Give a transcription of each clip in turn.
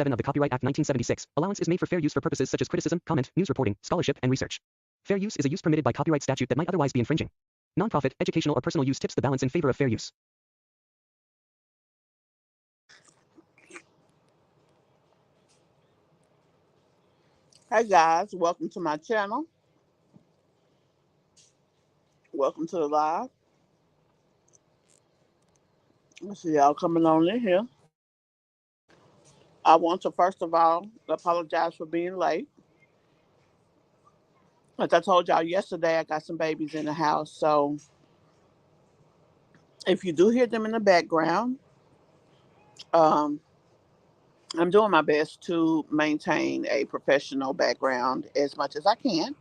7 of the Copyright Act 1976, allowance is made for fair use for purposes such as criticism, comment, news reporting, scholarship, and research. Fair use is a use permitted by copyright statute that might otherwise be infringing. Nonprofit, educational, or personal use tips the balance in favor of fair use. Hey guys, welcome to my channel. Welcome to the live. I see y'all coming on in here. I want to first of all apologize for being late. Like I told y'all yesterday, I got some babies in the house, so if you do hear them in the background, um, I'm doing my best to maintain a professional background as much as I can.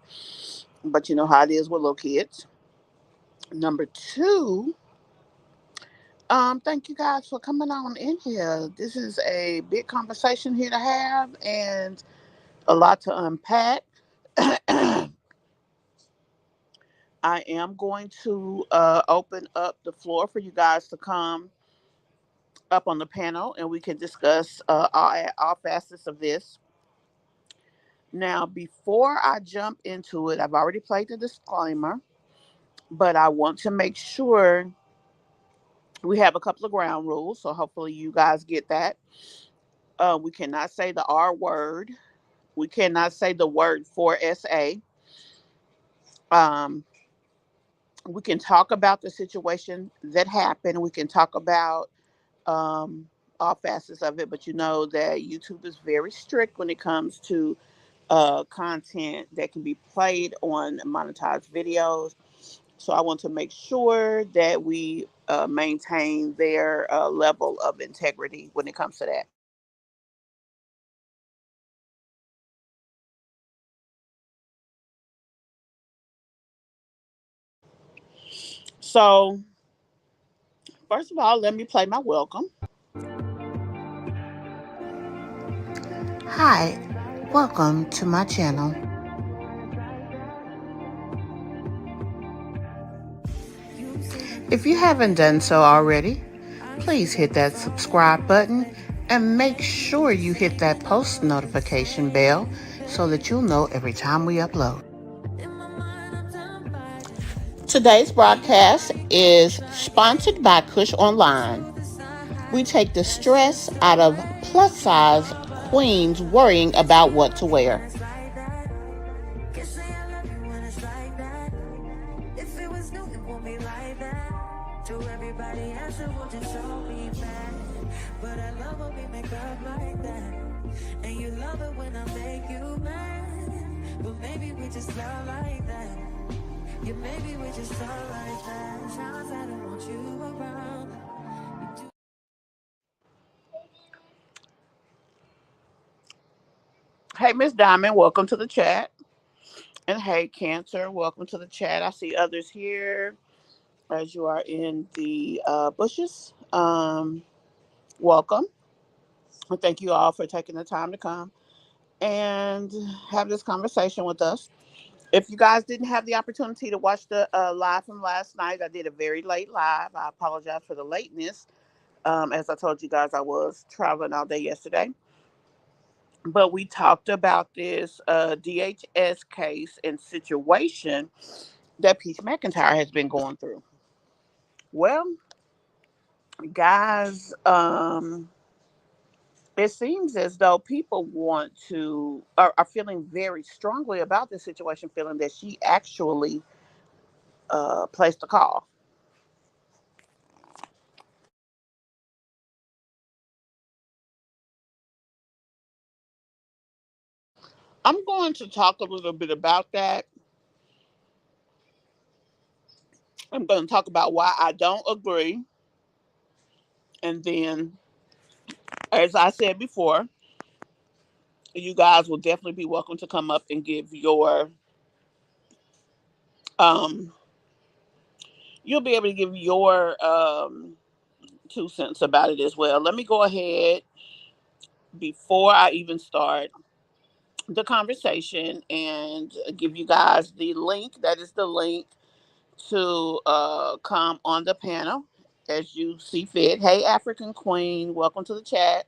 But you know how it is with little kids. Number two, thank you guys for coming on in here. This is a big conversation here to have and a lot to unpack. I am going to open up the floor for you guys to come up on the panel and we can discuss all facets of this. Now, before I jump into it, I've already played the disclaimer, but I want to make sure we have a couple of ground rules. So hopefully you guys get that. We cannot say the R word. We cannot say the word for SA. Um, we can talk about the situation that happened. We can talk about all facets of it, but you know that YouTube is very strict when it comes to content that can be played on monetized videos. So I want to make sure that we maintain their level of integrity when it comes to that. So, first of all, let me play my welcome. Hi, welcome to my channel. If you haven't done so already, please hit that subscribe button and make sure you hit that post notification bell so that you'll know every time we upload. Today's broadcast is sponsored by Kush Online. We take the stress out of plus size queens worrying about what to wear. Hey, Miss Diamond, welcome to the chat. And hey, Cancer, welcome to the chat. I see others here as you are in the bushes. Welcome. And thank you all for taking the time to come and have this conversation with us. If you guys didn't have the opportunity to watch the live from last night, I did a very late live. I apologize for the lateness. As I told you guys, I was traveling all day yesterday. But we talked about this DHS case and situation that Peach McIntyre has been going through. Well, guys, it seems as though people are feeling very strongly about this situation, feeling that she actually placed a call. I'm going to talk a little bit about that. I'm going to talk about why I don't agree. And then, as I said before, you guys will definitely be welcome to come up and give your um you'll be able to give your 2 cents about it as well. Let me go ahead before I even start the conversation and give you guys the link. That is the link to come on the panel as you see fit. Hey, African Queen, welcome to the chat.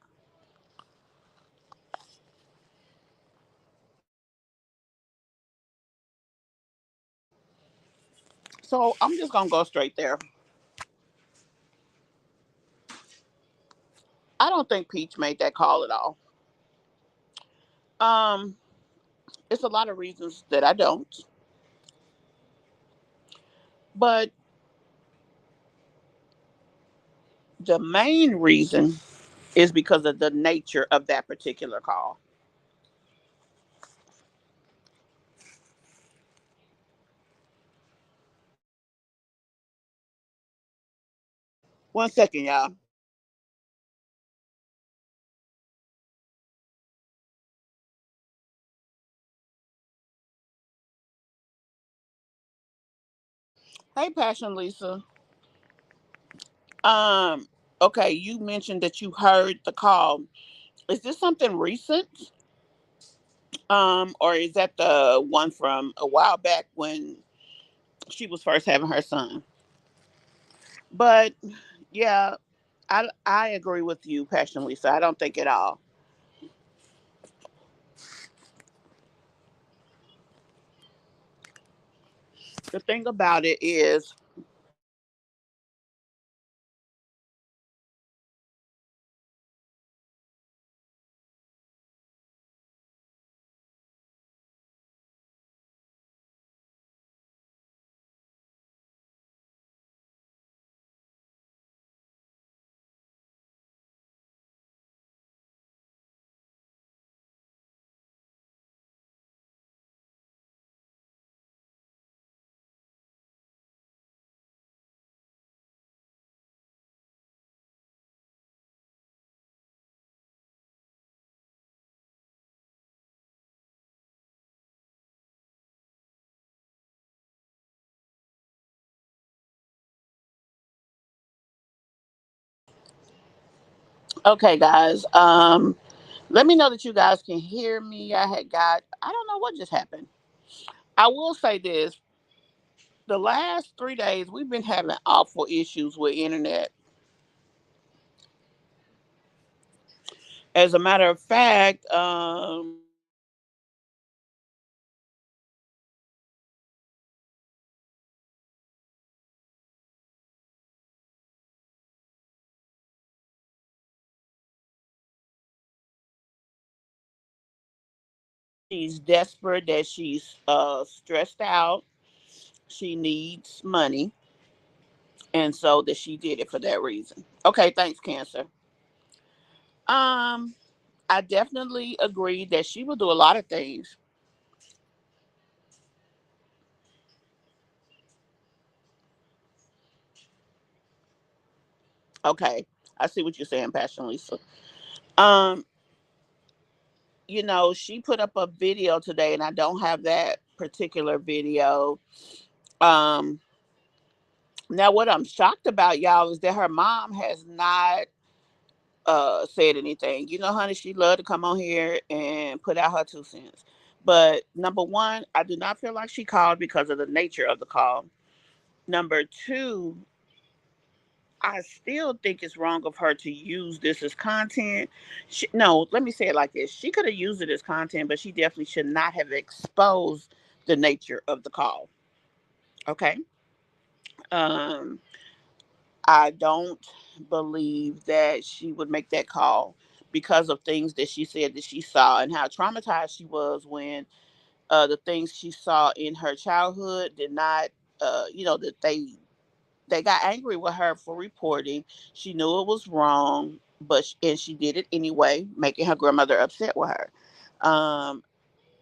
So I'm just gonna go straight there. I don't think Peach made that call at all. Um, it's a lot of reasons that I don't, but the main reason is because of the nature of that particular call. One second, y'all. Hey, Passion Lisa. Um, okay, you mentioned that you heard the call. Is this something recent? Or is that the one from a while back when she was first having her son? But yeah, I agree with you, Passion Lisa. I don't think at all. The thing about it is, okay, guys. Let me know that you guys can hear me. I don't know what just happened. I will say this: the last 3 days we've been having awful issues with internet. As a matter of fact, she's desperate, that she's stressed out. She needs money, and so that she did it for that reason. Okay, thanks, Cancer. Um, I definitely agree that she will do a lot of things. Okay, I see what you're saying, Passion Lisa. Um, she put up a video today, and I don't have that particular video. Um, Now what I'm shocked about, y'all, is that her mom has not said anything. Honey, she loved to come on here and put out her 2 cents. But number one, I do not feel like she called because of the nature of the call. Number two, I still think it's wrong of her to use this as content. No, let me say it like this. She could have used it as content, but she definitely should not have exposed the nature of the call. Okay. Um, I don't believe that she would make that call because of things that she said that she saw and how traumatized she was when the things she saw in her childhood did not, that they got angry with her for reporting. She knew it was wrong, and she did it anyway, making her grandmother upset with her. Um,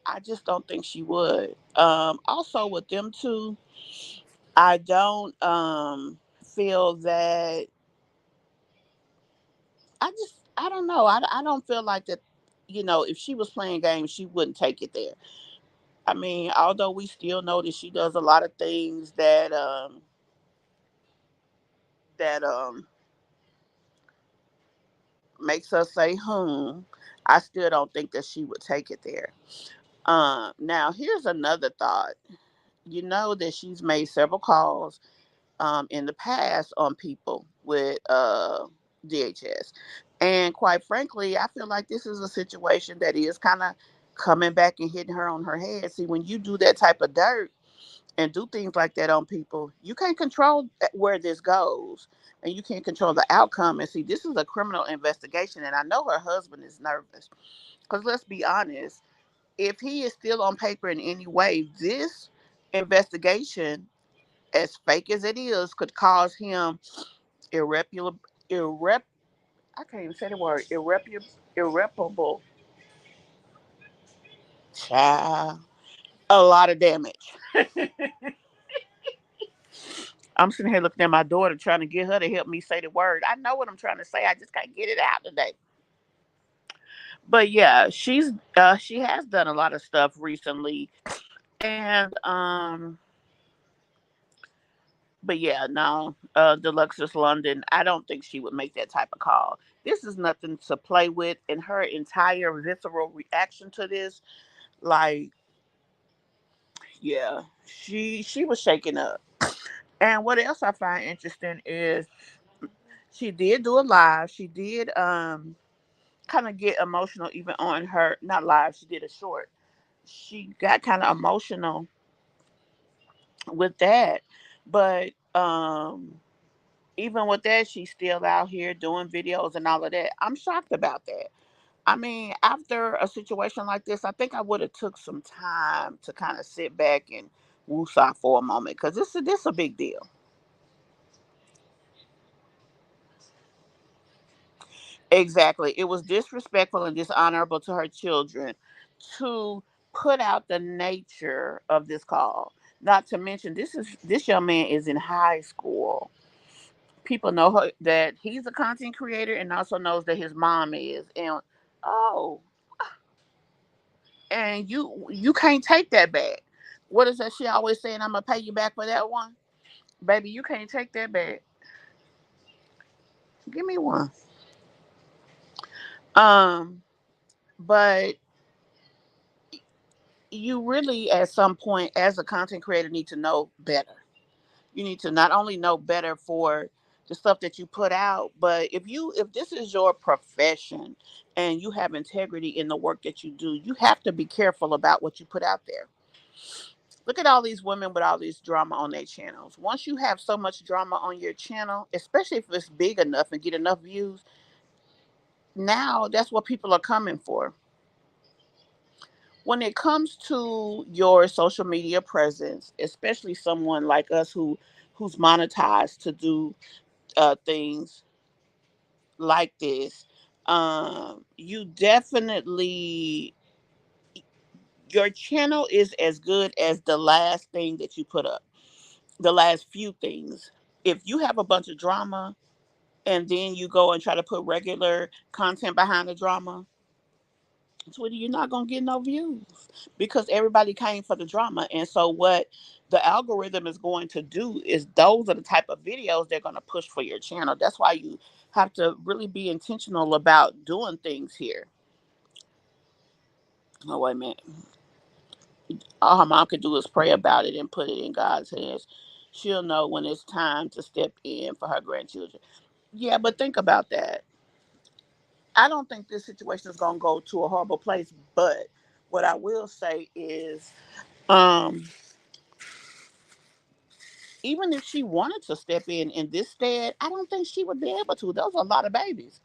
I just don't think she would. Also, with them two, I don't feel that. I don't know. I don't feel like that. If she was playing games, she wouldn't take it there. I mean, although we still know that she does a lot of things that makes us say I still don't think that she would take it there. Now here's another thought. You know that she's made several calls in the past on people with DHS. And quite frankly, I feel like this is a situation that is kind of coming back and hitting her on her head. See, when you do that type of dirt, and do things like that on people, you can't control where this goes, and you can't control the outcome. And see, this is a criminal investigation, and I know her husband is nervous because let's be honest, if he is still on paper in any way, this investigation, as fake as it is, could cause him irreparable, irrep, I can't even say the word, irreparable, child, a lot of damage. I'm sitting here looking at my daughter trying to get her to help me say the word. I know what I'm trying to say. I just can't get it out today. But yeah, she has done a lot of stuff recently, and but yeah, no, Deluxe's London. I don't think she would make that type of call. This is nothing to play with, and her entire visceral reaction to this, like, yeah, she was shaking up. And what else I find interesting is she did do a live. She did kind of get emotional even on her, not live. She did a short. She got kind of emotional with that, but even with that, she's still out here doing videos and all of that. I'm shocked about that. I mean, after a situation like this, I think I would have took some time to kind of sit back and woosah for a moment because this a big deal. Exactly, it was disrespectful and dishonorable to her children to put out the nature of this call. Not to mention, this young man is in high school. People know that he's a content creator and also knows that his mom is. And oh, and you can't take that back. What is that she always saying? I'm gonna pay you back for that one, baby. You can't take that back. Give me one. Um, but you really, at some point, as a content creator, need to know better. You need to not only know better for the stuff that you put out, but if this is your profession and you have integrity in the work that you do, you have to be careful about what you put out there. Look at all these women with all this drama on their channels. Once you have so much drama on your channel, especially if it's big enough and get enough views, now that's what people are coming for. When it comes to your social media presence, especially someone like us who's monetized to do things like this, you definitely, your channel is as good as the last thing that you put up, the last few things. If you have a bunch of drama and then you go and try to put regular content behind the drama, Twitter, you're not gonna get no views because everybody came for the drama. And so what the algorithm is going to do is those are the type of videos they're gonna push for your channel. That's why you have to really be intentional about doing things here. Oh wait a minute. All her mom could do is pray about it and put it in God's hands. She'll know when it's time to step in for her grandchildren. Yeah, but think about that. I don't think this situation is gonna go to a horrible place, but what I will say is um even if she wanted to step in this stead, I don't think she would be able to. Those are a lot of babies.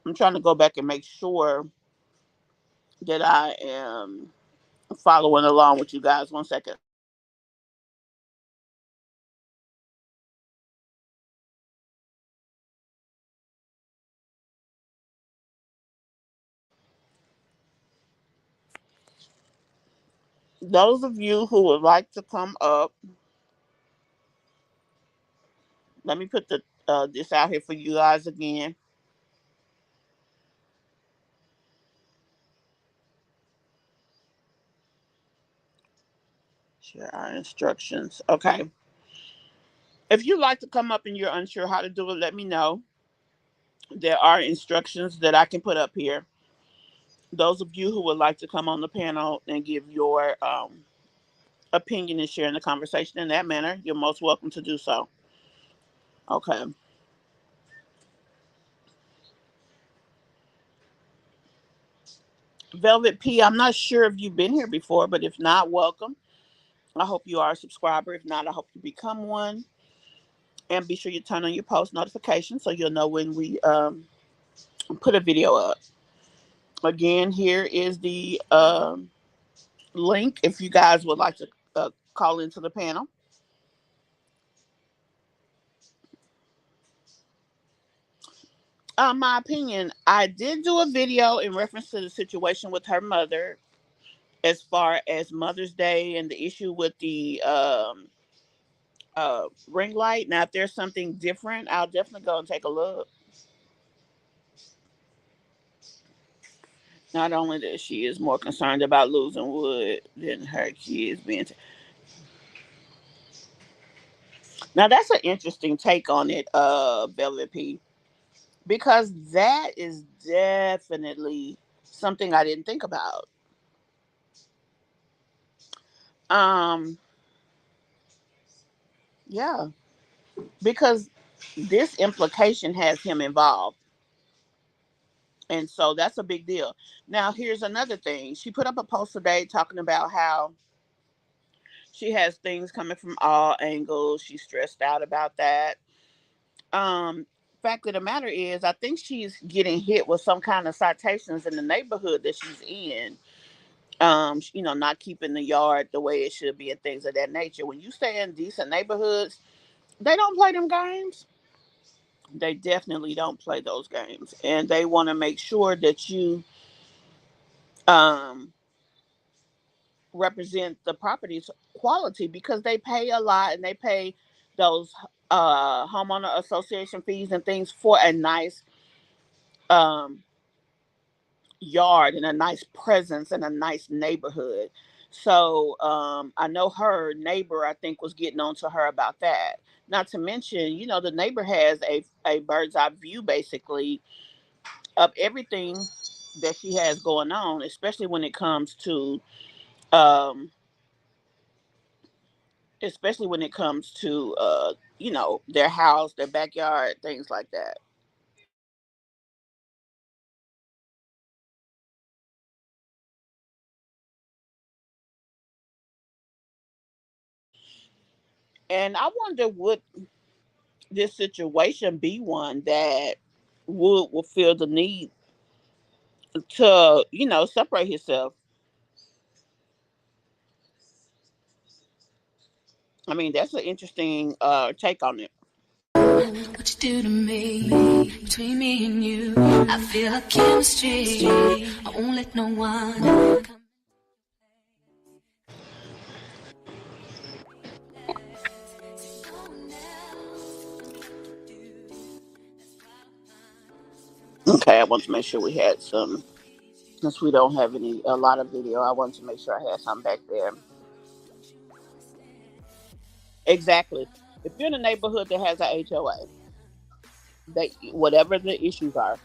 I'm trying to go back and make sure that I am following along with you guys. One second. Those of you who would like to come up, let me put the this out here for you guys again. Share our instructions. Okay. If you'd like to come up and you're unsure how to do it, let me know. There are instructions that I can put up here. Those of you who would like to come on the panel and give your opinion and sharing the conversation in that manner, you're most welcome to do so. Okay. Velvet P, I'm not sure if you've been here before, but if not, welcome. I hope you are a subscriber. If not, I hope you become one. And be sure you turn on your post notifications so you'll know when we put a video up. Again, here is the link if you guys would like to call into the panel. My opinion, I did do a video in reference to the situation with her mother as far as Mother's Day and the issue with the ring light. Now, if there's something different, I'll definitely go and take a look. Not only that she is more concerned about losing Wood than her kids being. Now, that's an interesting take on it, Velvet P, because that is definitely something I didn't think about. Um, yeah, because this implication has him involved. And so that's a big deal. Now, here's another thing. She put up a post today talking about how she has things coming from all angles. She's stressed out about that. Fact of the matter is, I think she's getting hit with some kind of citations in the neighborhood that she's in. Not keeping the yard the way it should be and things of that nature. When you stay in decent neighborhoods, they don't play them games. They definitely don't play those games, and they want to make sure that you um represent the property's quality because they pay a lot and they pay those homeowner association fees and things for a nice um yard and a nice presence and a nice neighborhood. So I know her neighbor, I think, was getting on to her about that. Not to mention, the neighbor has a bird's eye view basically of everything that she has going on, um, especially when it comes to their house, their backyard, things like that. And I wonder, would this situation be one that Wood will feel the need to, separate himself? I mean, that's an interesting take on it. What you do to me, between me and you, I feel a chemistry. I won't let no one come. Okay, I want to make sure we had some, since we don't have a lot of video. I wanted to make sure I had some back there. Exactly. If you're in a neighborhood that has a HOA, they whatever the issues are,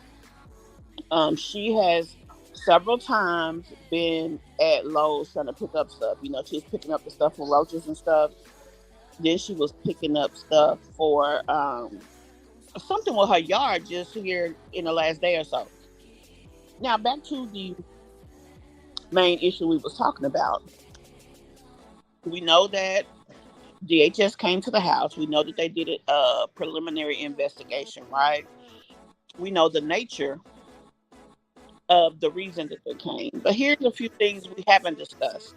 she has several times been at Lowe's trying to pick up stuff. She was picking up the stuff for roaches and stuff. Then she was picking up stuff for something with her yard just here in the last day or so. Now back to the main issue we was talking about. We know that DHS came to the house. We know that they did a preliminary investigation, right? We know the nature of the reason that they came. But here's a few things we haven't discussed.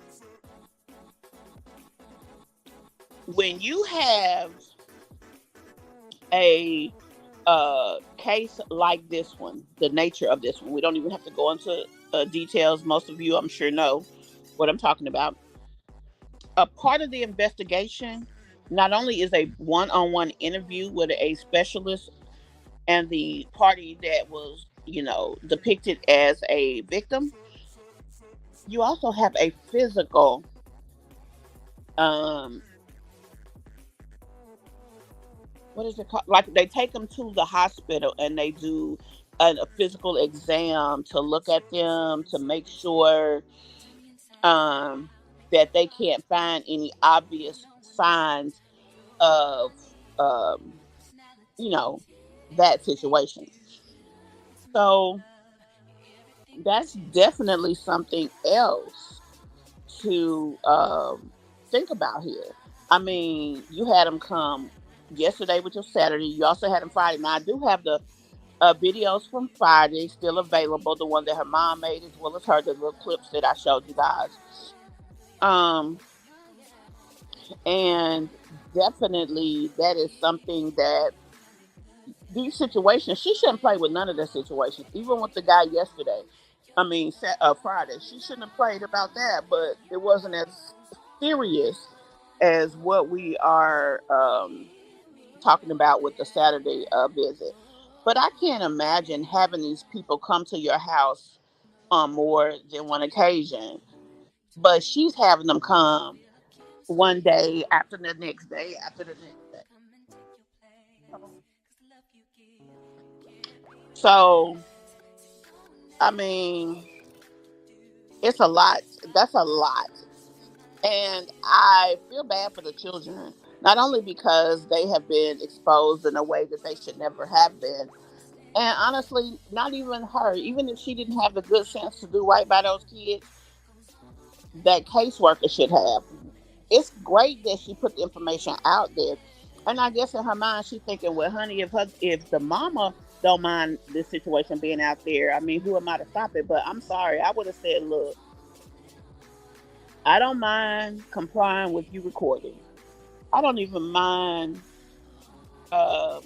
When you have a case like this one, the nature of this one, we don't even have to go into details. Most of you, I'm sure, know what I'm talking about. A part of the investigation not only is a one-on-one interview with a specialist and the party that was, depicted as a victim, you also have a physical um what is it called? Like they take them to the hospital and they do a physical exam to look at them to make sure um that they can't find any obvious signs of, um, you know, that situation. So that's definitely something else to think about here. I mean, you had them come yesterday, which was Saturday. You also had them Friday. Now, I do have the videos from Friday still available, the one that her mom made, as well as her, the little clips that I showed you guys. Um, and definitely that is something that these situations, she shouldn't play with none of the situations, even with the guy yesterday. I mean, Friday. She shouldn't have played about that, but it wasn't as serious as what we are talking about with the Saturday visit. But I can't imagine having these people come to your house on more than one occasion. But she's having them come one day after the next day after the next day. So, I mean, it's a lot. That's a lot. And I feel bad for the children, not only because they have been exposed in a way that they should never have been. And honestly, not even her, even if she didn't have the good sense to do right by those kids, that caseworker should have. It's great that she put the information out there. And I guess in her mind, she's thinking, well, honey, if the mama don't mind this situation being out there, I mean, who am I to stop it? But I'm sorry, I would have said, look, I don't mind complying with you recording. I don't even mind, uh,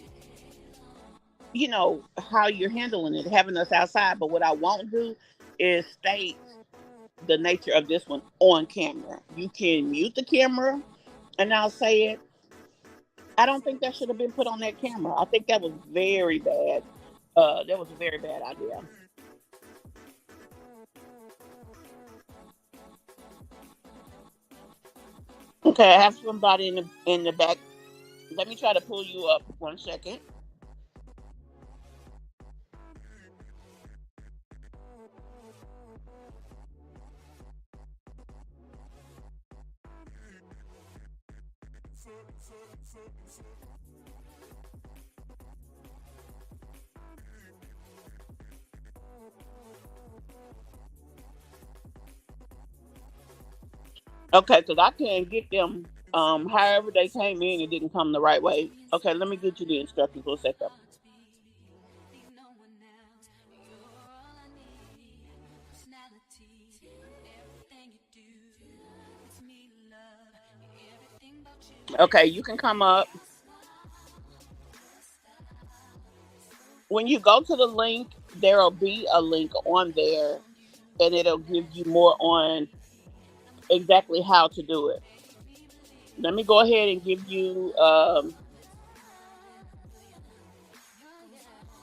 how you're handling it, having us outside. But what I won't do is state the nature of this one on camera. You can mute the camera, and I'll say it. I don't think that should have been put on that camera. I think that was very bad. That was a very bad idea. Okay, I have somebody in the back. Let me try to pull you up 1 second. Okay, because I can't get them. However they came in, it didn't come the right way. Okay, let me get you the instructions for a second. Okay, you can come up. When you go to the link, there'll be a link on there, and it'll give you more on exactly how to do it. Let me go ahead and give you.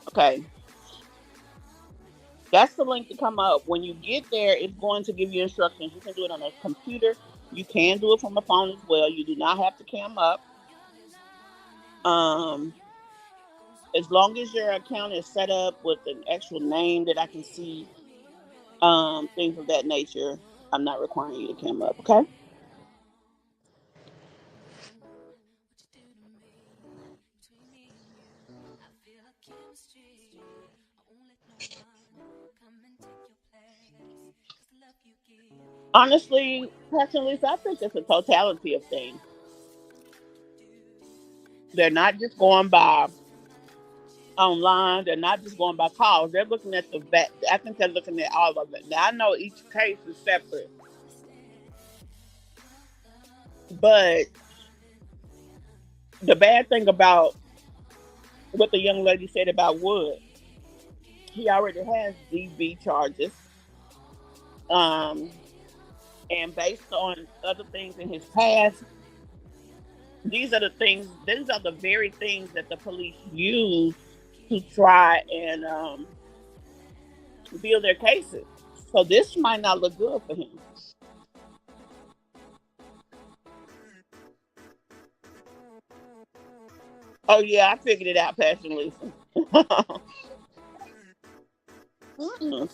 Okay, that's the link to come up. When you get there, it's going to give you instructions. You can do it on a computer. You can do it from a phone as well. You do not have to cam up. Um, as long as your account is set up with an actual name that I can see, things of that nature, I'm not requiring you to cam up. Okay. Honestly, personally, so I think it's a totality of things. They're not just going by online. They're not just going by calls. They're looking at the vet. I think they're looking at all of it. Now I know each case is separate, but the bad thing about what the young lady said about Wood, he already has DV charges. Um, and based on other things in his past, these are the things. These are the very things that the police use to try and build their cases. So this might not look good for him. Oh yeah, I figured it out, Passion Lisa. Mm.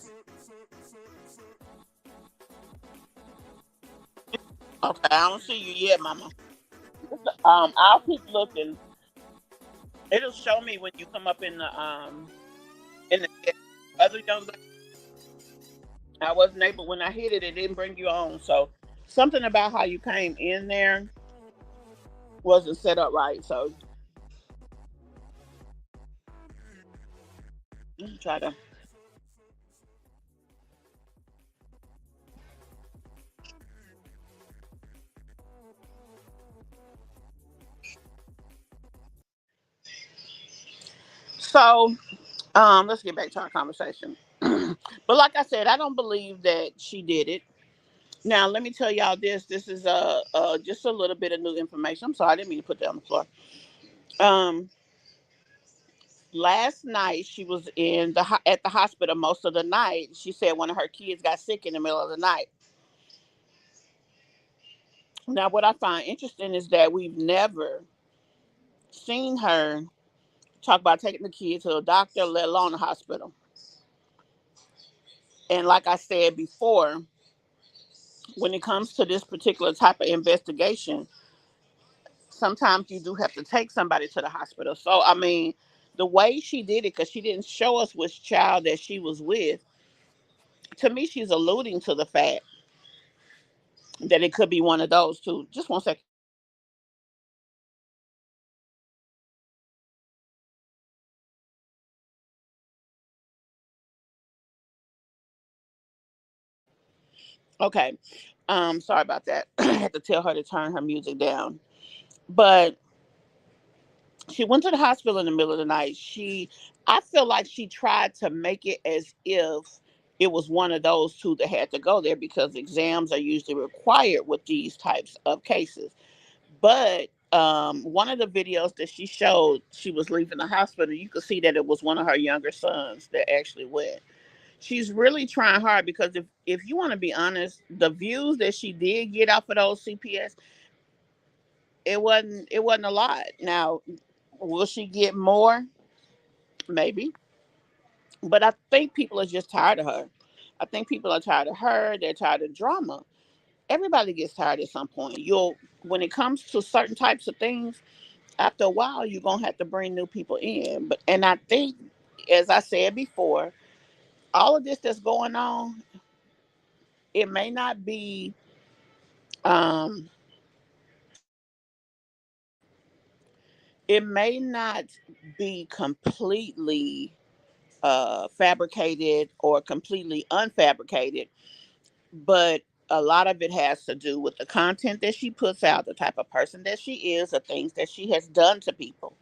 Okay, I don't see you yet, Mama. I'll keep looking. It'll show me when you come up in the other young lady. I wasn't able when I hit it. It didn't bring you on. So something about how you came in there wasn't set up right. So let me try to. So let's get back to our conversation. But like I said, I don't believe that she did it. Now let me tell y'all this. This is just a little bit of new information. I'm sorry, I didn't mean to put that on the floor. Um, Last night she was at the hospital most of the night. She said one of her kids got sick in the middle of the night. Now, what I find interesting is that we've never seen her talk about taking the kid to a doctor, let alone a hospital. And like I said before, when it comes to this particular type of investigation, sometimes you do have to take somebody to the hospital. So, I mean, the way she did it, because she didn't show us which child that she was with, to me, she's alluding to the fact that it could be one of those two. Just one second. Okay. Sorry about that. I had to tell her to turn her music down. But she went to the hospital in the middle of the night. I feel like she tried to make it as if it was one of those two that had to go there because exams are usually required with these types of cases. But one of the videos that she showed, she was leaving the hospital. You could see that it was one of her younger sons that actually went. She's really trying hard because if you want to be honest, the views that she did get off of those CPS, it wasn't a lot. Now, will she get more? Maybe. But I think people are just tired of her. I think people are tired of her. They're tired of drama. Everybody gets tired at some point. When it comes to certain types of things, after a while, you're gonna have to bring new people in. And I think, as I said before, all of this that's going on, it may not be, um, it may not be completely fabricated or completely unfabricated, but a lot of it has to do with the content that she puts out, the type of person that she is, the things that she has done to people.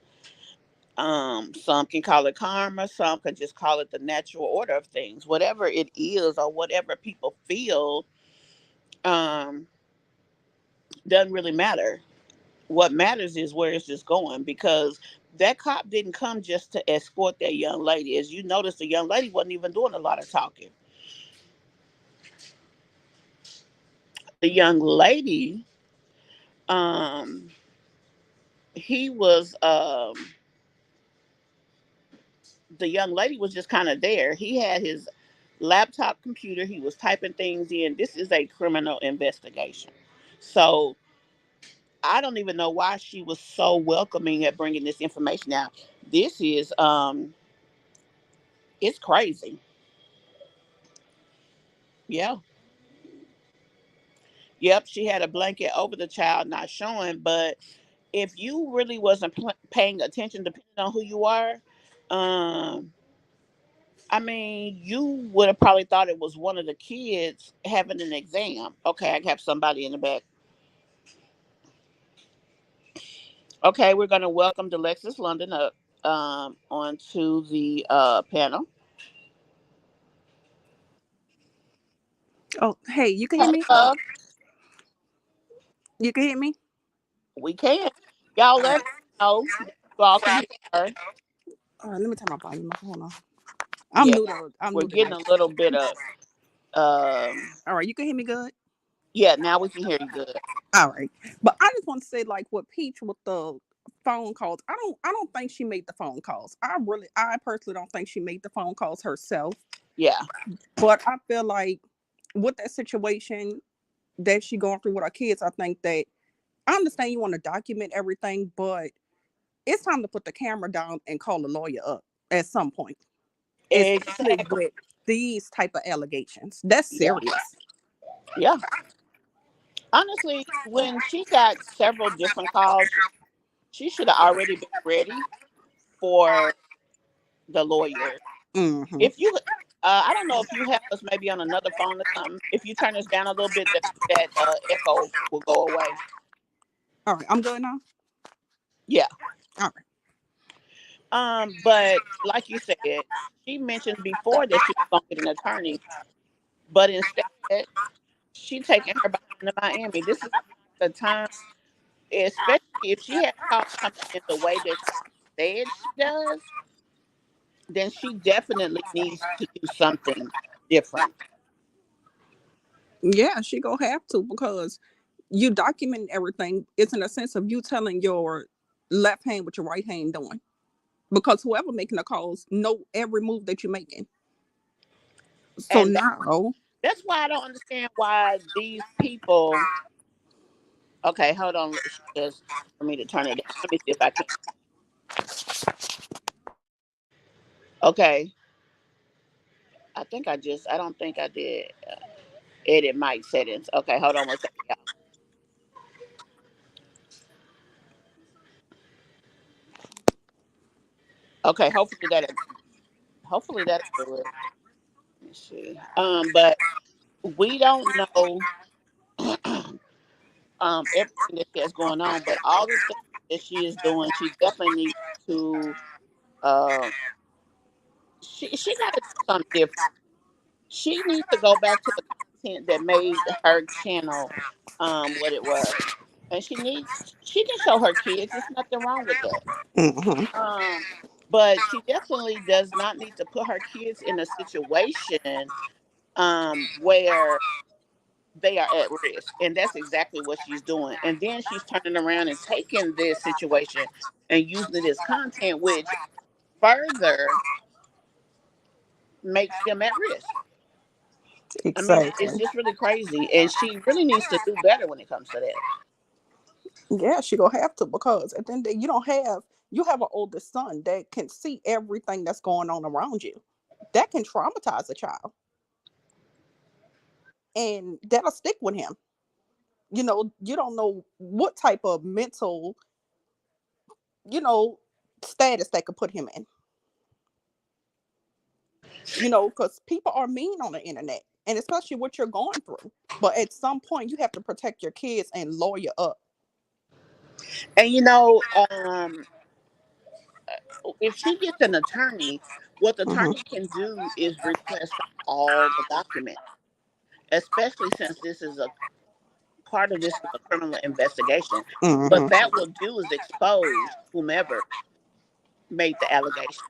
Some can call it karma, some can just call it the natural order of things. Whatever it is, or whatever people feel, um, doesn't really matter. What matters is where is this going, because that cop didn't come just to escort that young lady. As you notice, the young lady wasn't even doing a lot of talking. The young lady, um, he was the young lady was just kind of there. He had his laptop computer. He was typing things in. This is a criminal investigation. So I don't even know why she was so welcoming at bringing this information out. This is it's crazy. Yeah. Yep, she had a blanket over the child not showing, but if you really wasn't paying attention, depending on who you are, um I mean, you would have probably thought it was one of the kids having an exam. Okay, I have somebody in the back. Okay, we're going to welcome Alexis London up onto the panel. Oh, hey, you can hear Hey, me? love, You can hear me? we can. Y'all All let right. us know that you all can hear her. All right, let me turn my volume up. Hold on. Yeah, I'm we're new to getting this. a little bit of, um, All right, you can hear me good? yeah, now we can hear you good. All right. But I just want to say like with Peach with the phone calls, I don't think she made the phone calls. I personally don't think she made the phone calls herself. Yeah. But I feel like with that situation, that she going through with her kids, I think that I understand you want to document everything, but it's time to put the camera down and call a lawyer up at some point, especially Exactly. with these type of allegations. That's Yeah. serious. Yeah. Honestly, when she got several different calls, she should have already been ready for the lawyer. Hmm. If you, I don't know if you have us maybe on another phone or something. If you turn this down a little bit, that echo will go away. All right, I'm good now. Yeah. All right. But like you said, she mentioned before that she was gonna get an attorney, but instead she taking her behind to Miami. This is the time, especially if she has caught coming in the way that she said she does, then she definitely needs to do something different. Yeah, she gonna have to because you document everything. It's in a sense of you telling your left hand what your right hand doing. Because whoever making the calls know every move that you're making. So And now, that's why I don't understand why these people. Okay, hold on. She says for me to turn it down. Let me see if I can. Okay, I think I just. I don't think I did. Edit mic settings. Okay, hold on one second, y'all. Okay, hopefully that'll do it. Let me see. But we don't know everything that she has going on, but all the things that she is doing, she definitely needs to uh she gotta do something different. She needs to go back to the content that made her channel what it was. And she can show her kids. There's nothing wrong with that. hmm Um but she definitely does not need to put her kids in a situation where they are at risk. And that's exactly what she's doing. And then she's turning around and taking this situation and using it as content, which further makes them at risk. I mean, it's exactly. just really crazy. And she really needs to do better when it comes to that. Yeah, she gonna have to because at the end of the day, you have an older son that can see everything that's going on around you. That can traumatize a child, and that'll stick with him. You don't know what type of mental, you know, status that could put him in. Because people are mean on the internet, and especially what you're going through. But at some point, you have to protect your kids and lawyer up. And if she gets an attorney, what the Hmm. attorney can do is request all the documents, especially since this is a part of this is a criminal investigation. What Hmm. that will do is expose whomever made the allegation.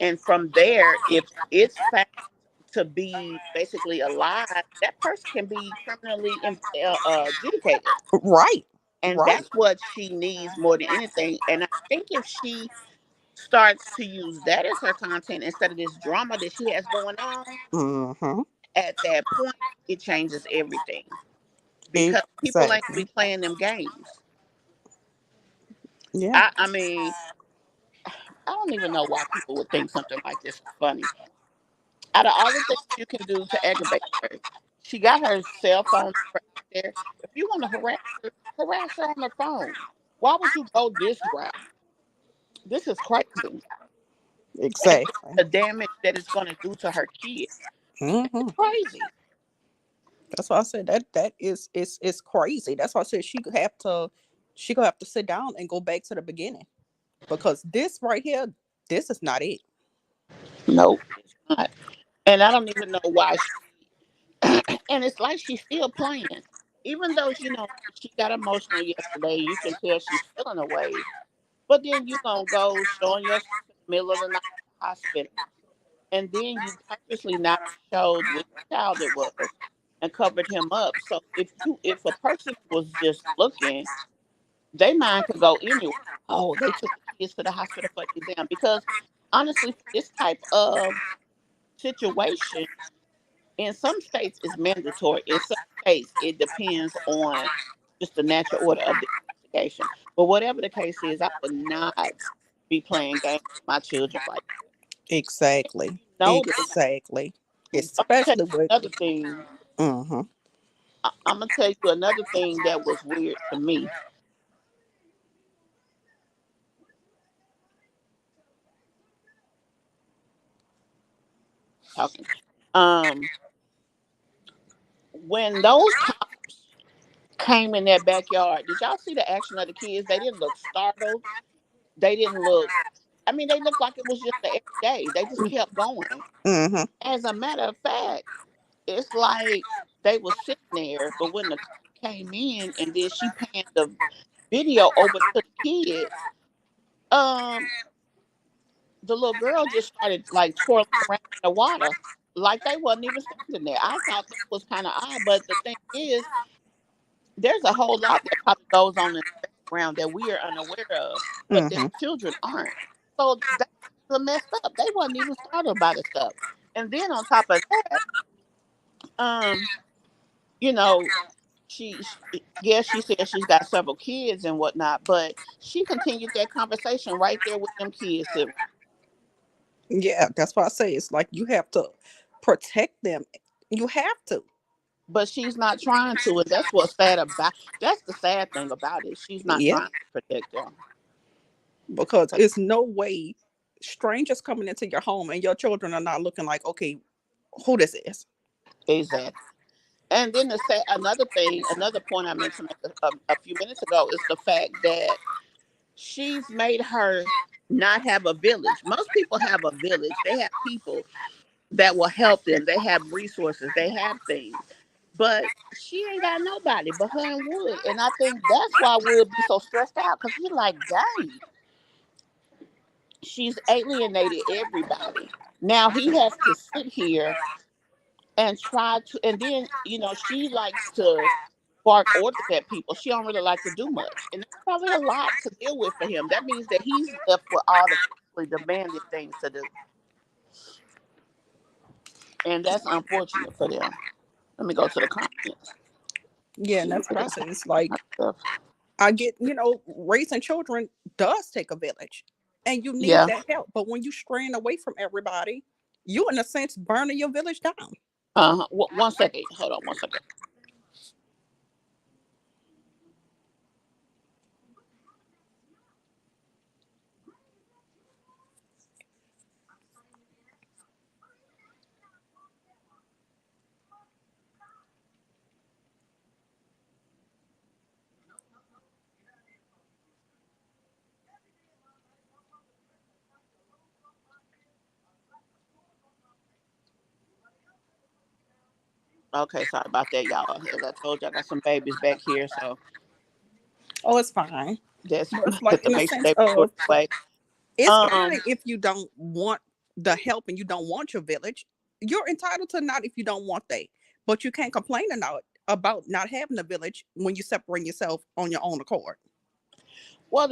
And from there, if it's found to be basically a lie, that person can be criminally adjudicated. Right. And Right. that's what she needs more than anything. And I think if she starts to use that as her content instead of this drama that she has going on, Hmm. at that point, it changes everything. Because people ain't gonna be Exactly. playing them games. Yeah. I mean, I don't even know why people would think something like this is funny. Out of all the things you can do to aggravate her, she got her cell phone number out there. If you want to harass her on the phone. Why would you go this route? This is crazy. And then Exactly. the damage that it's going to do to her kids. Hmm. It's crazy. That's why I said that is crazy. That's why I said she could have to sit down and go back to the beginning because this right here, this is not it. Nope, it's not. And I don't even know why she. And it's like she's still playing. Even though, she got emotional yesterday, you can tell she's feeling away. But then you going to go showing yourself in the middle of the night at the hospital. And then you purposely not showed which child it was and covered him up. So if a person was just looking, their mind could go anywhere. Oh, they took the kids to the hospital for the exam. Because honestly, for this type of situation, In some states, it's mandatory. In some states, it depends on just the natural order of the investigation. But whatever the case is, I would not be playing games with my children like Exactly. that. Know that. Exactly. I'm gonna tell Especially with. you another thing. Mm-hmm. I'm gonna tell you another thing that was weird to me. Talking. Um, when those cops came in that backyard, did y'all see the action of the kids? They didn't look startled. They didn't look. I mean, they looked like it was just the everyday. They just kept going. Mm-hmm. As a matter of fact, it's like they were sitting there, but when the cop came in and then she panned the video over to the kids, um, the little girl just started like twirling around in the water, like they wasn't even standing there. I thought that was kind of odd, but the thing is, there's a whole lot that probably goes on in the background that we are unaware of, but their Mm-hmm. children aren't. So they were messed up. They wasn't even startled by the stuff. And then on top of that, um, you know, yes, she said she's got several kids and whatnot, but she continued that conversation right there with them kids. Yeah, that's why I say it's like you have to protect them. You have to. But she's not trying to, and that's what's sad about. That's the sad thing about it. She's not Yeah, trying to protect them. because it's no way strangers coming into your home and your children are not looking like, okay, who this is. Exactly. And then another thing, another point I meant to make a few minutes ago is the fact that she's made her not have a village. Most people have a village. They have people that will help them. They have resources. They have things. But she ain't got nobody but her and Wood. And I think that's why Wood be so stressed out because he like, dang, she's alienated everybody. Now he has to sit here and try to, and then, she likes to bark orders at people. She don't really like to do much. And that's probably a lot to deal with for him. That means that he's left with all the physically demanding things to do. And that's unfortunate for them. Let me go to the comments. Yeah, and She that's what I just say. It's like stuff. I get, raising children does take a village and you need Yeah. that help. But when you straying away from everybody, you in a sense burning your village down. One second. Hold on one second. Okay, sorry about that, y'all. As I told you, I got some babies back here, so Oh, it's fine. that's But it's have like to in the make sure sense they of report away. it's Um, fine if you don't want the help and you don't want your village. You're entitled to not if you don't want that. But you can't complain about not having a village when you separate yourself on your own accord. well,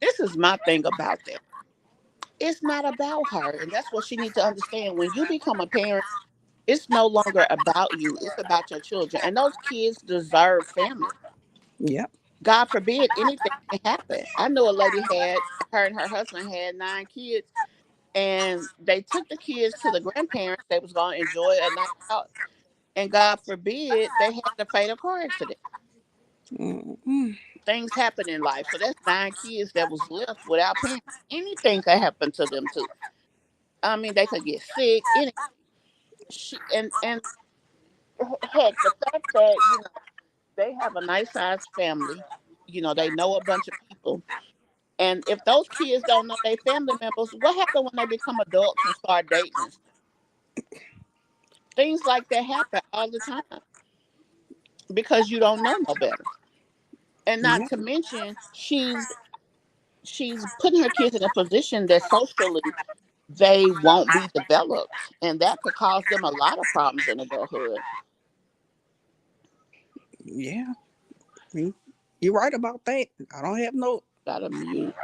this is my thing about that. It's not about her, and that's what she needs to understand. When you become a parent, it's no longer about you. It's about your children, and those kids deserve family. Yep. God forbid anything can happen. I know a lady had her and her husband had 9 kids, and they took the kids to the grandparents. They was going to enjoy a night out, and God forbid they had a fatal car accident. Mm-mm. Things happen in life, so that's 9 kids that was left without parents. Anything could happen to them too. I mean, they could get sick. And heck, the fact that they have a nice sized family, they know a bunch of people. And if those kids don't know their family members, what happens when they become adults and start dating and stuff? Things like that happen all the time because you don't know no better. And not Yep. to mention, she's putting her kids in a position that socially they won't be developed, and that could cause them a lot of problems in adulthood. Yeah. Mm. You're right about that. I don't have no Got to mute.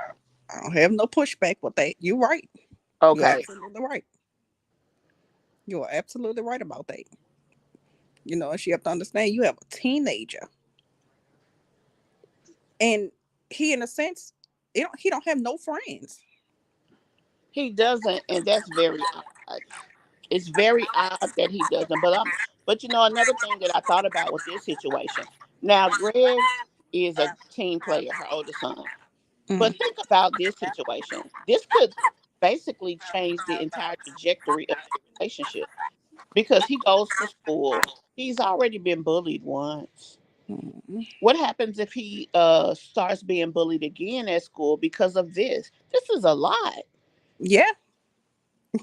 I don't have no pushback with that. You're right. You're Okay. absolutely right. You are absolutely right about that. And she have to understand you have a teenager, and he, in a sense, he don't have no friends. He doesn't, and that's very odd. It's very odd that he doesn't. But another thing that I thought about with this situation. Now, Greg is a team player, her oldest son. Mm. But think about this situation. This could basically change the entire trajectory of their relationship because he goes to school. He's already been bullied once. Mm. What happens if he starts being bullied again at school because of this? This is a lot. Yeah,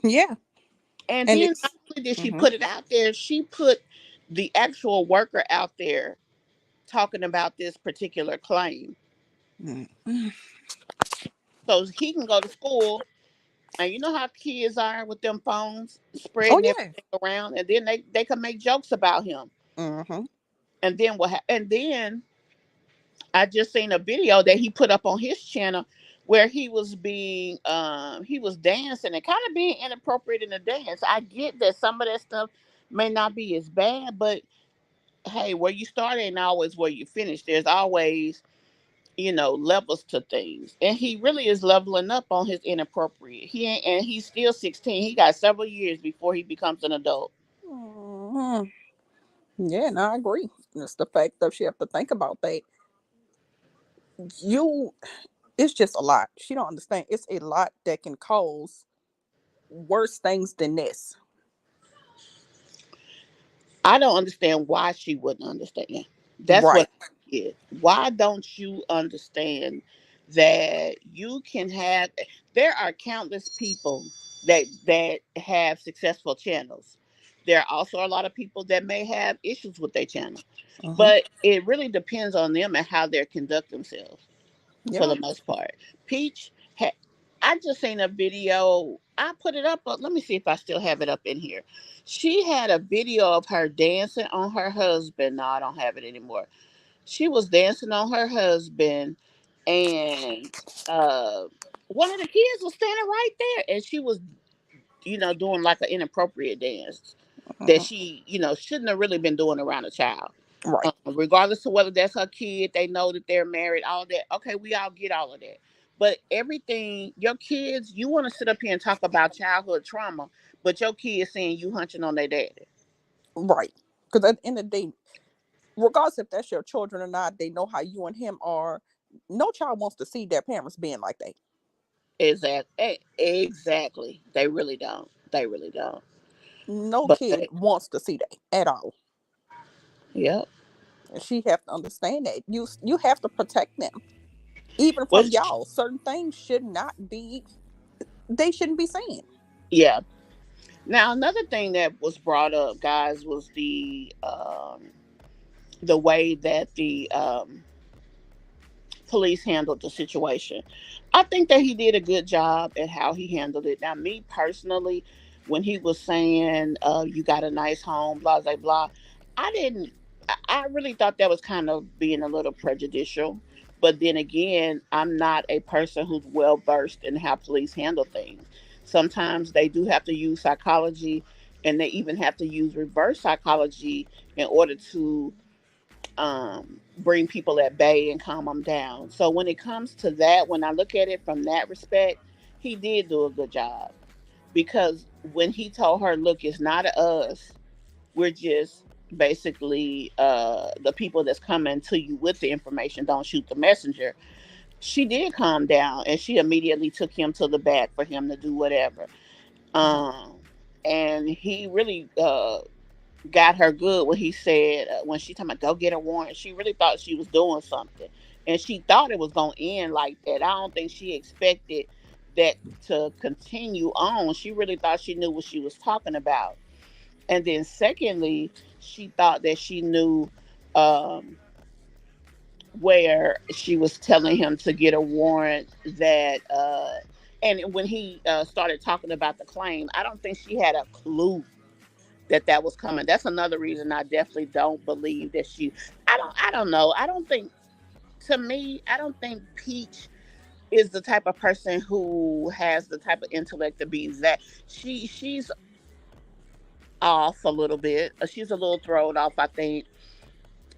yeah, And and then not it's. only did she Mhm. put it out there, she put the actual worker out there talking about this particular claim. Mm. So he can go to school, and you know how kids are with them phones Oh spreading yeah. everything around, and then they can make jokes about him. Hmm. And then and then I just seen a video that he put up on his channel where he was dancing and kind of being inappropriate in the dance. I get that some of that stuff may not be as bad, but hey, where you start ain't always where you finish. There's always, levels to things. And he really is leveling up on his inappropriate. He ain't, and he's still 16. He got several years before he becomes an adult. Hmm. Yeah, no, I agree. It's the fact that she have to think about that. You, it's just a lot. She don't understand. It's a lot that can cause worse things than this. I don't understand why she wouldn't understand. That's what Right. I get. Why don't you understand that you can have there are countless people that have successful channels. There are also a lot of people that may have issues with their channel. Uh-huh. But it really depends on them and how they conduct themselves for Yeah. the most part. Peach I just seen a video. I put it up, but let me see if I still have it up in here. She had a video of her dancing on her husband. No, I don't have it anymore. She was dancing on her husband, and uh, one of the kids was standing right there, and she was, doing like an inappropriate dance that Uh-huh. she, shouldn't have really been doing around a child. Right. Regardless of whether that's her kid, they know that they're married, all that. Okay, we all get all of that. But everything, your kids, you want to sit up here and talk about childhood trauma, but your kids saying you hunching on their daddy. Right. Because at the end of the day, regardless if that's your children or not, they know how you and him are. No child wants to see their parents being like that. Exactly. They really don't. They really don't. No But kid wants to see that at all. yep. And she have to understand that you have to protect them, even from Which y'all. Certain things should not be. They shouldn't be saying. yeah. Now another thing that was brought up, guys, was the way that the police handled the situation. I think that he did a good job at how he handled it. Now, me personally, when he was saying, "You got a nice home," blah blah blah, I didn't. I really thought that was kind of being a little prejudicial. But then again, I'm not a person who's well versed in how police handle things. Sometimes they do have to use psychology, and they even have to use reverse psychology in order to bring people at bay and calm them down. So when it comes to that, when I look at it from that respect, he did do a good job because when he told her, "Look, it's not us. We're just basically the people that's coming to you with the information. Don't shoot the messenger." She did calm down and she immediately took him to the back for him to do whatever. Mhm. Um, and he really got her good when he said when she told me go get a warrant. She really thought she was doing something, and she thought it was gonna end like that. I don't think she expected that to continue on. She really thought she knew what she was talking about. And then secondly, she thought that she knew um, where she was telling him to get a warrant that. And when he started talking about the claim, I don't think she had a clue that was coming. That's another reason I definitely don't believe that she. I don't know. I don't think to me. I don't think Peach is the type of person who has the type of intellect to be that she's off a little bit. She's a little thrown off, I think,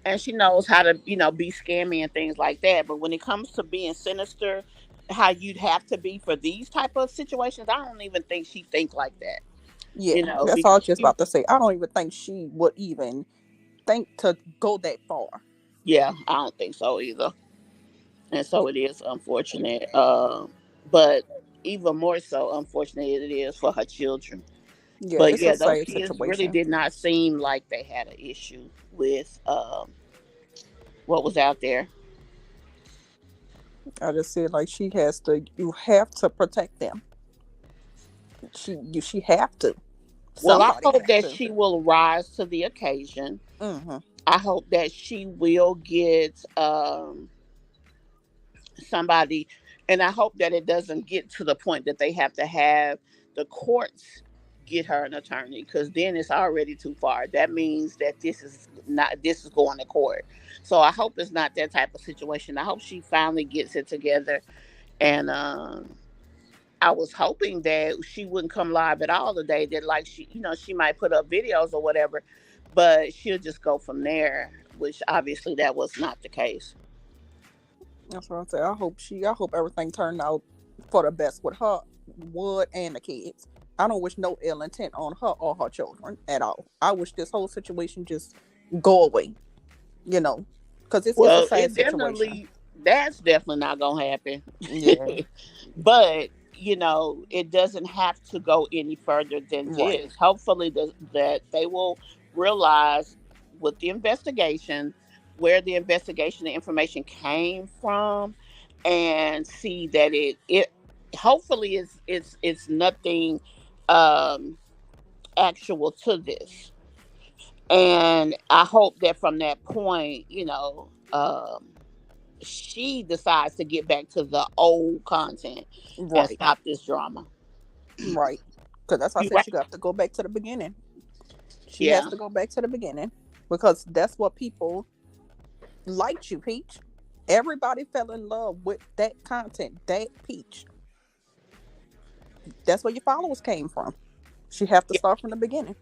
and she knows how to, be scammy and things like that. But when it comes to being sinister, how you'd have to be for these type of situations, I don't even think she think like that. Yeah, that's all I was Because just about to say. I don't even think she would even think to go that far. yeah, I don't think so either. And so it is unfortunate. But even more so unfortunate it is for her children. Yeah, But it's a yeah, those sad kids really situation. did not seem like they had an issue with what was out there. I just said like she has to. You have to protect them. She have to. Well, I Somebody hope have that to. she will rise to the occasion. Mm-hmm. I hope that she will get somebody, and I hope that it doesn't get to the point that they have to have the courts get her an attorney, because then it's already too far. That means that this is going to court. So I hope it's not that type of situation. I hope she finally gets it together, and I was hoping that she wouldn't come live at all today. That like she might put up videos or whatever, but she'll just go from there. Which obviously that was not the case. That's what I say. I hope everything turned out for the best with her, Wood, and the kids. I don't wish no ill intent on her or her children at all. I wish this whole situation just go away. You know, because it's a Well, sad situation. that's definitely not gonna happen. Yeah. But it doesn't have to go any further than Right. this. Hopefully, that they will realize with the investigation where the investigation the information came from, and see that it hopefully it's nothing um actual to this. And I hope that from that point, she decides to get back to the old content and Right. stop this drama. Right. Because that's why I You said right? she got to go back to the beginning. She has Yeah, to go back to the beginning because that's what people liked you, Peach. Everybody fell in love with that content, that Peach. That's where your followers came from. She have to yeah, start from the beginning.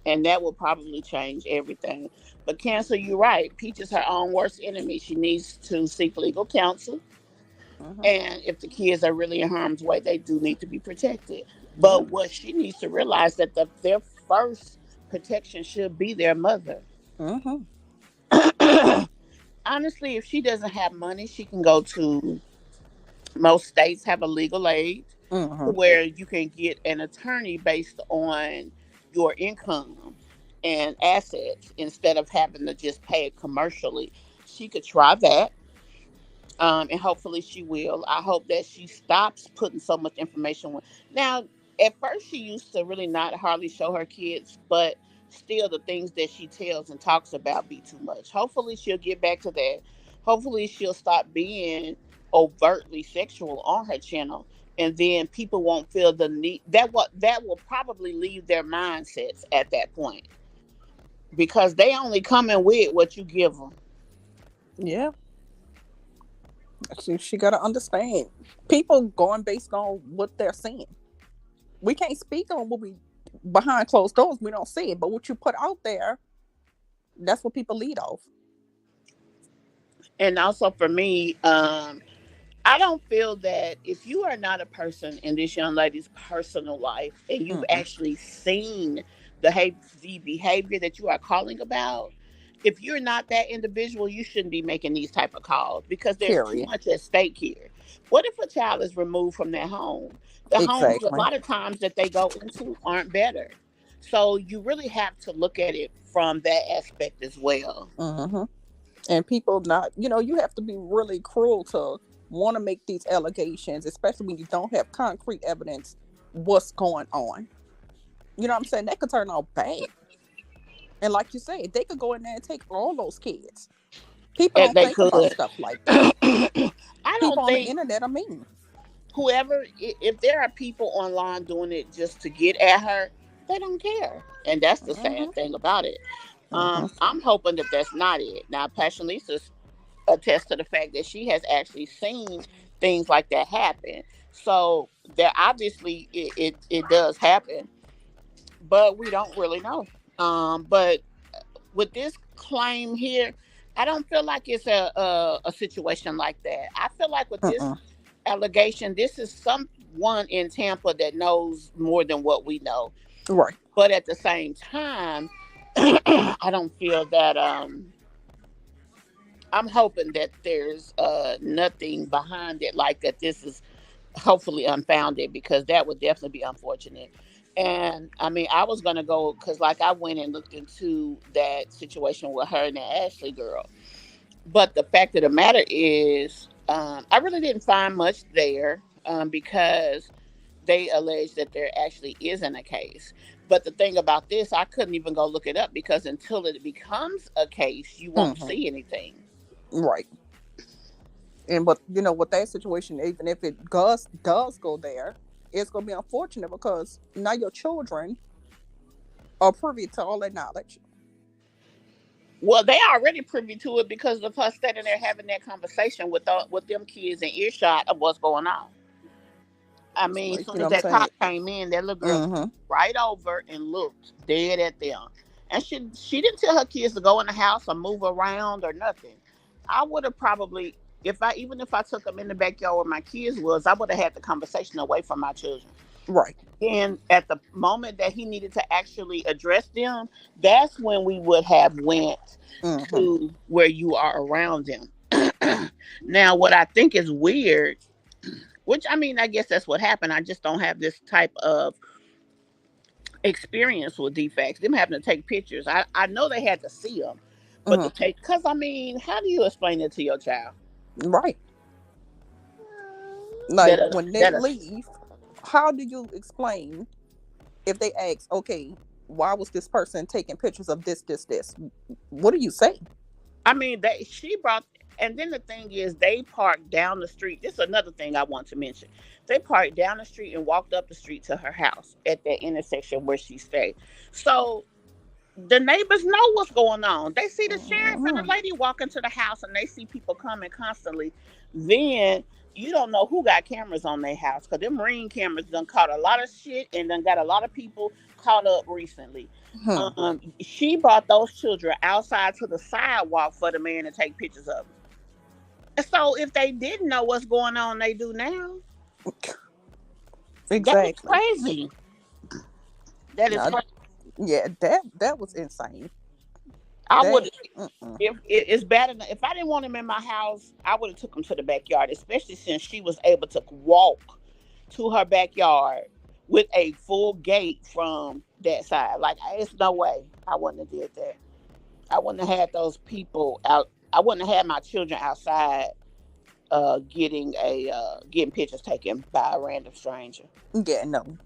and that will probably change everything. But Cancer, you're right. Peach is her own worst enemy. She needs to seek legal counsel, Hmm. and if the kids are really in harm's way, they do need to be protected. Yeah. But what she needs to realize that their first protection should be their mother. Hmm. Honestly, if she doesn't have money, she can go to most states have a legal aid Hmm. where you can get an attorney based on your income and assets instead of having to just pay it commercially. She could try that, and hopefully she will. I hope that she stops putting so much information. Now, at first, she used to really not hardly show her kids, but still, the things that she tells and talks about be too much. Hopefully, she'll get back to that. Hopefully, she'll stop being overtly sexual on her channel, and then people won't feel the need that will probably leave their mindsets at that point, because they only come in with what you give them. Yeah. She got to understand. People going based on what they're seeing. We can't speak on what we behind closed doors. We don't see it, but what you put out there, that's what people lead off. And also for me, I don't feel that if you are not a person in this young lady's personal life and you've Mm-mm. actually seen the behavior that you are calling about, if you're not that individual, you shouldn't be making these type of calls, because there's too Period. much at stake here. What if a child is removed from their home? The homes a Exactly. lot of times that they go into aren't better. So you really have to look at it from that aspect as well. Hmm. And people not, you have to be really cruel to want to make these allegations, especially when you don't have concrete evidence what's going on. You know what I'm saying? That could turn out bad. And like you said, they could go in there and take all those kids. People And don't they think about could. stuff like that. I People don't on the think internet are mean. whoever, if there are people online doing it just to get at her, they don't care, and that's the Hmm. sad thing about it. Hmm. I'm hoping that that's not it. Now, Passion Lisa attests to the fact that she has actually seen things like that happen. So there obviously it does happen. but we don't really know. But with this claim here, I don't feel like it's a situation like that. I feel like with this Mm-mm. allegation, this is someone in Tampa that knows more than what we know. Right. But at the same time, I don't feel that. I'm hoping that there's nothing behind it, like that. This is hopefully unfounded, because that would definitely be unfortunate. And I mean, I was gonna go because, like, I went and looked into that situation with her and the Ashley girl. But the fact of the matter is, I really didn't find much there, because they allege that there actually isn't a case. But the thing about this, I couldn't even go look it up, because until it becomes a case, you won't Mm-hmm. see anything. Right. And but with that situation, even if it does go there, it's gonna be unfortunate because now your children are privy to all that knowledge. Well, they already privy to it because of us standing there having that conversation with them kids in earshot of what's going on. I mean, as Like, soon as what I'm that saying? cop came in, that little girl Mm-hmm. right over and looked dead at them. And she didn't tell her kids to go in the house or move around or nothing. I would have probably, if I took them in the backyard where my kids was, I would have had the conversation away from my children. Right. Then at the moment that he needed to actually address them, that's when we would have went Mm-hmm. to where you are around them. Now, what I think is weird, which I mean, I guess that's what happened. I just don't have this type of experience with defects. Them having to take pictures. I know they had to see them, but to Mm-hmm. take, because I mean, how do you explain it to your child? Right. That Like a, when they that a, leave, how do you explain if they ask, okay, why was this person taking pictures of this? What do you say? I mean, she brought, and then the thing is, they parked down the street. This is another thing I want to mention. They parked down the street and walked up the street to her house at that intersection where she stayed. So the neighbors know what's going on. They see the sheriff and the Mm-hmm. lady walking to the house, and they see people coming constantly. Then you don't know who got cameras on their house, because them ring cameras done caught a lot of shit and done got a lot of people caught up recently. Hmm. She brought those children outside to the sidewalk for the man to take pictures of them. So if they didn't know what's going on, they do now. That is Exactly. crazy. That is Now, crazy. yeah, that was insane. I would, That. Mm-mm. if it's bad enough, if I didn't want him in my house, I would have took him to the backyard, especially since she was able to walk to her backyard with a full gate from that side. Like, it's no way I wouldn't have did that. I wouldn't have had those people out. I wouldn't have had my children outside, getting pictures taken by a random stranger. Yeah, no.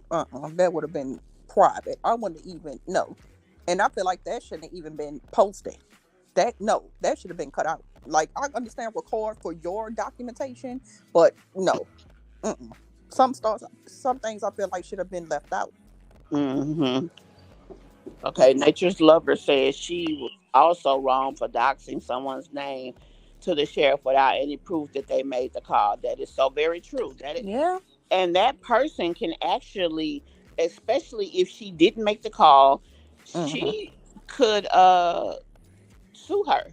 That would have been private. I wouldn't even no. And I feel like that shouldn't have even been posted. That no, that should have been cut out. Like I understand record for your documentation, but no. Mm-mm. Some things I feel like should have been left out. Hmm. Okay, Mm-mm. Nature's Lover says she was also wrong for doxing someone's name to the sheriff without any proof that they made the call. That is so very true. Yeah. And that person can actually, especially if she didn't make the call, Mm-hmm. she could sue her.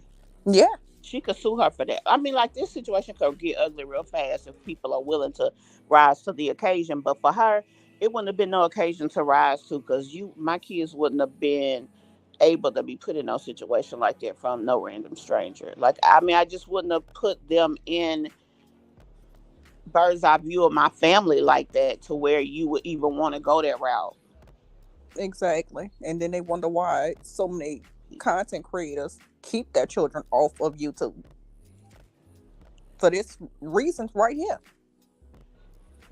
Yeah. She could sue her for that. I mean, like, this situation could get ugly real fast if people are willing to rise to the occasion. But for her, it wouldn't have been no occasion to rise to, because my kids wouldn't have been able to be put in no situation like that from no random stranger. Like, I mean, I just wouldn't have put them in bird's eye view of my family like that to where you would even want to go that route. Exactly. And then they wonder why so many content creators keep their children off of YouTube for this reasons right here.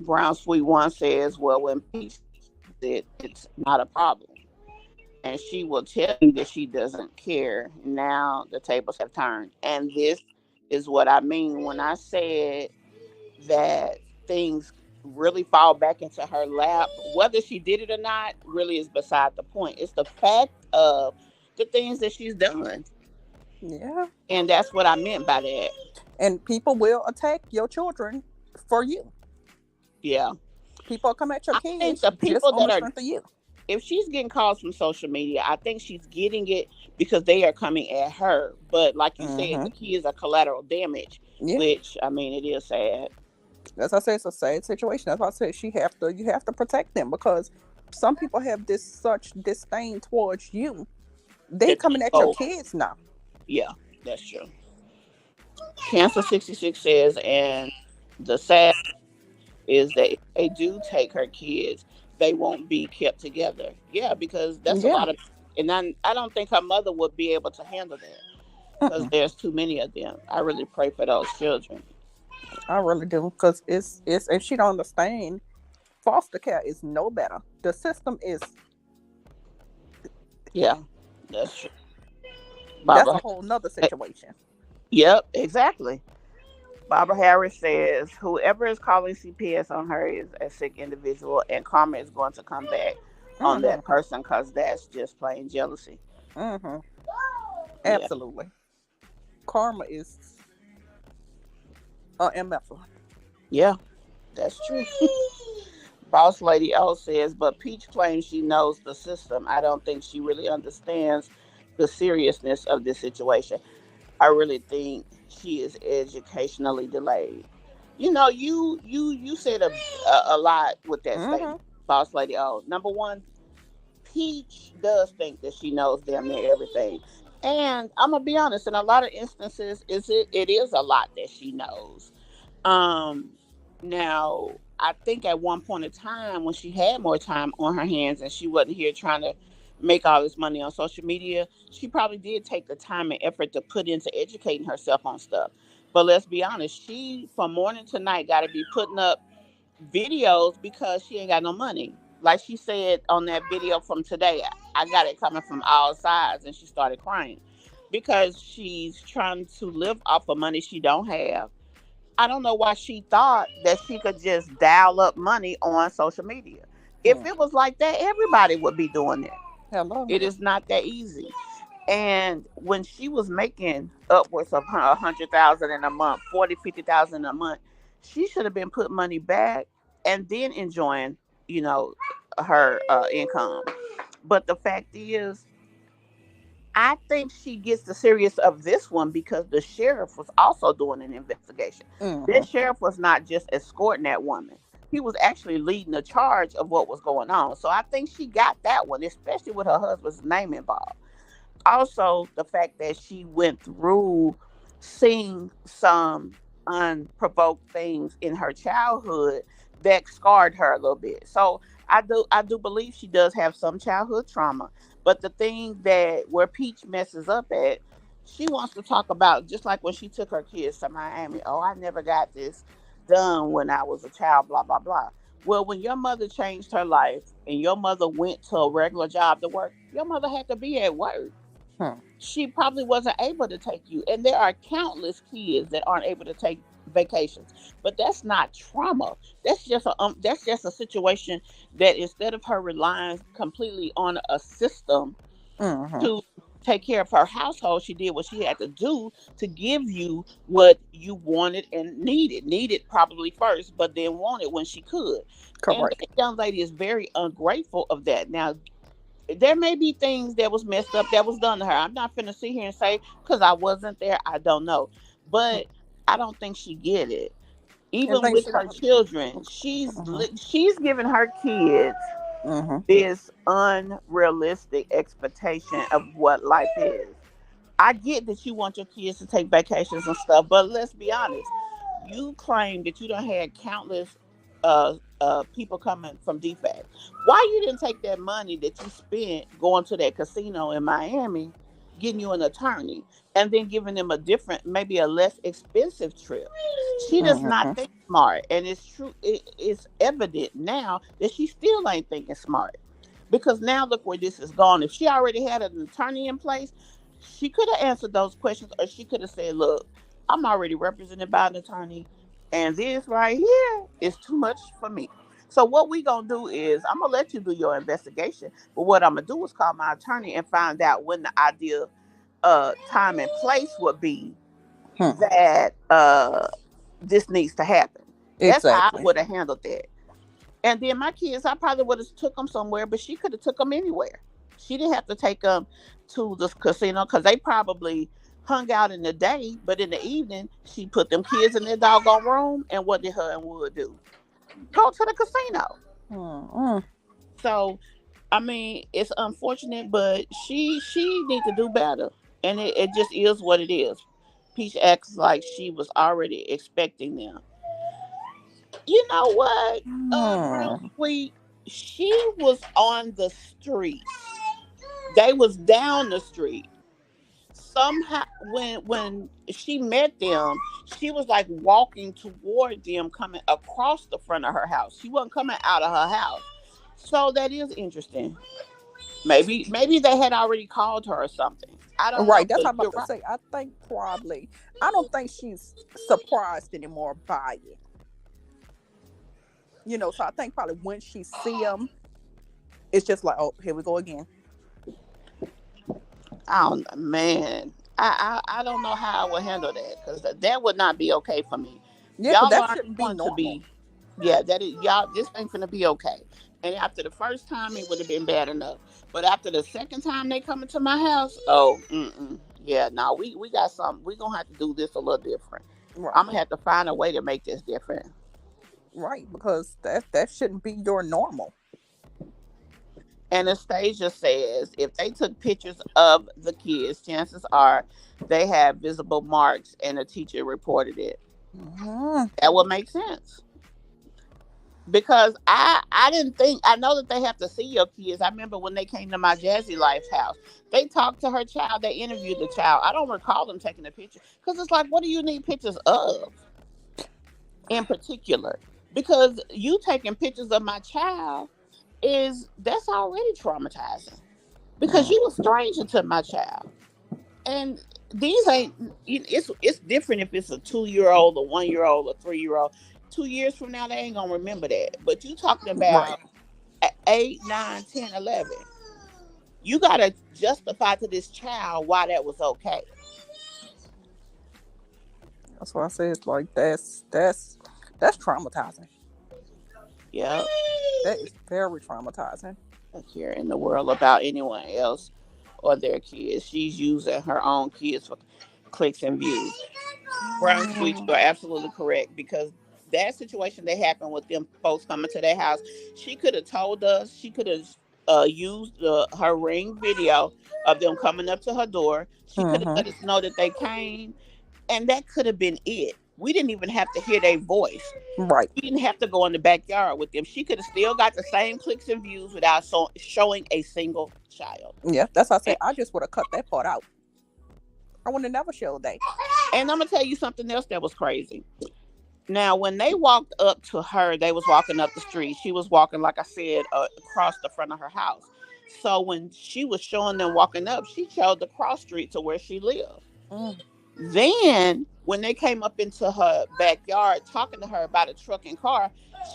Brown Sweet One says, well, when Peach sees it, it's not a problem. And she will tell you that she doesn't care. Now the tables have turned. And this is what I mean when I said that things really fall back into her lap. Whether she did it or not really is beside the point. It's the fact of the things that she's done. Yeah. And that's what I meant by that. And people will attack your children for you. Yeah. People come at your I think kids the just people on that the are strength of you. if she's getting calls from social media, I think she's getting it because they are coming at her. But like you said, the Mm-hmm. kids are collateral damage, Yeah. which I mean, it is sad. As I said, it's a sad situation. That's why I said you have to protect them because some people have this such disdain towards you. They That coming they at your go, kids now. yeah, that's true. Cancer 66 says, and the sad is that if they do take her kids, they won't be kept together. Yeah, because that's a Yeah. lot of, and I don't think her mother would be able to handle that because Mm-mm. there's too many of them. I really pray for those children. I really do because it's if she don't understand, foster care is no better. The system is Yeah, that's true. that's Barbara, a whole nother eh, situation. yep, exactly. Barbara Harris says whoever is calling CPS on her is a sick individual, and karma is going to come back on Mm-hmm. that person because that's just plain jealousy. Mm-hmm. Yeah, Absolutely. Karma is MF. yeah, that's true. Boss Lady O says, but Peach claims she knows the system. I don't think she really understands the seriousness of this situation. I really think she is educationally delayed. You know, you said a lot with that Mm-hmm. statement, Boss Lady O. Number one, Peach does think that she knows damn near everything. And I'm gonna be honest, in a lot of instances, it is a lot that she knows. Um, Now I think at one point in time when she had more time on her hands and she wasn't here trying to make all this money on social media, she probably did take the time and effort to put into educating herself on stuff. But let's be honest, she from morning to night got to be putting up videos because she ain't got no money. Like she said on that video from today, I got it coming from all sides, and she started crying because she's trying to live off of money she don't have. I don't know why she thought that she could just dial up money on social media. If Hmm. it was like that, everybody would be doing it. Hello. It is not that easy. And when she was making upwards of 100,000 in a month, 40, 50,000 a month, she should have been putting money back and then enjoying, you know, her income. But the fact is, I think she gets the serious of this one because the sheriff was also doing an investigation. Mm-hmm. This sheriff was not just escorting that woman. He was actually leading the charge of what was going on. So I think she got that one, especially with her husband's name involved. Also, the fact that she went through seeing some unprovoked things in her childhood that scarred her a little bit. So I do believe she does have some childhood trauma. But the thing that where Peach messes up at, she wants to talk about just like when she took her kids to Miami. Oh, I never got this done when I was a child, blah blah blah. Well, when your mother changed her life and your mother went to a regular job to work, your mother had to be at work. Hmm. She probably wasn't able to take you. And there are countless kids that aren't able to take vacations. But that's not trauma. That's just a situation that instead of her relying completely on a system Mm-hmm. to take care of her household, she did what she had to do to give you what you wanted and needed. Needed probably first, but then wanted when she could. And Correct. that young lady is very ungrateful of that. Now, there may be things that was messed up that was done to her. I'm not finna sit here and say because I wasn't there, I don't know. But I don't think she get it. And Even think with she her don't. children, Mm-hmm. she's giving her kids Mm-hmm. this unrealistic expectation of what life is. I get that you want your kids to take vacations and stuff, but let's be honest. You claim that you don't had countless people coming from DFAC. Why you didn't take that money that you spent going to that casino in Miami, getting you an attorney, and then giving them a different, maybe a less expensive trip? She does not Mm-hmm. think smart, and it's true. It's evident now that she still ain't thinking smart because now look where this is gone. If she already had an attorney in place, she could have answered those questions, or she could have said, "Look, I'm already represented by an attorney, and this right here is too much for me." So what we gonna do is I'm gonna let you do your investigation, but what I'm gonna do is call my attorney and find out when the ideal time and place would be Hmm. that this needs to happen. That's how I Exactly. would have handled that. And then my kids, I probably would have took them somewhere, but she could have took them anywhere. She didn't have to take them to the casino because they probably hung out in the day, but in the evening she put them kids in their doggone room. And what did her and Wood do? Go to the casino. Mm-mm. So I mean, it's unfortunate, but she need to do better, and it just is what it is. Peach acts like she was already expecting them. You know what, real Mm. sweet. She was on the street. They was down the street. Somehow, when she met them, she was like walking toward them, coming across the front of her house. She wasn't coming out of her house. So that is interesting. Maybe they had already called her or something. I don't know, Right, that's but what I'm you're about to right. say. I think probably. I don't think she's surprised anymore by it. So I think probably when she see him, it's just like, oh, here we go again. I don't, man. I don't know how I would handle that because that would not be okay for me. Yeah, because Y'all that aren't shouldn't be going to normal. be. Yeah, that is y'all. This ain't gonna be okay. And after the first time, it would have been bad enough. But after the second time they come into my house, oh, yeah, no, we got something. We gonna have to do this a little different. I'm Right, gonna have to find a way to make this different. right, because that shouldn't be your normal. Anastasia says if they took pictures of the kids, chances are they have visible marks and a teacher reported it. Mhm. That would make sense. Because I didn't think I know that they have to see your kids. I remember when they came to my Jazzy Life's house, they talked to her child, they interviewed the child. I don't recall them taking a picture because it's like, what do you need pictures of in particular? Because you taking pictures of my child is that's already traumatizing because Mm. you a stranger to my child. And these ain't it's different if it's a 2 year old, a 1 year old, a 3 year old. 2 years from now they ain't gonna remember that. But you talking Right. about 8, 9, 10, 11. You gotta justify to this child why that was okay. That's why I say it's like that's traumatizing. Yeah. That is very traumatizing. Care in the world about anyone else or their kids. She's using her own kids for clicks and views. Brown Sweet, Mm. you are absolutely correct because that situation that happened with them folks coming to their house, she could have told us. She could have used her ring video of them coming up to her door. She could have Mhm. let us know that they came, and that could have been it. We didn't even have to hear their voice. Right. We didn't have to go in the backyard with them. She could have still got the same clicks and views without showing a single child. Yeah, that's why I say And, I just would have cut that part out. I would have never showed that. and I'm gonna tell you something else that was crazy. Now, when they walked up to her, they was walking up the street. She was walking, like I said, across the front of her house. So when she was showing them walking up, she showed the cross street to where she lived. Mm. Then, when they came up into her backyard talking to her about a truck and car,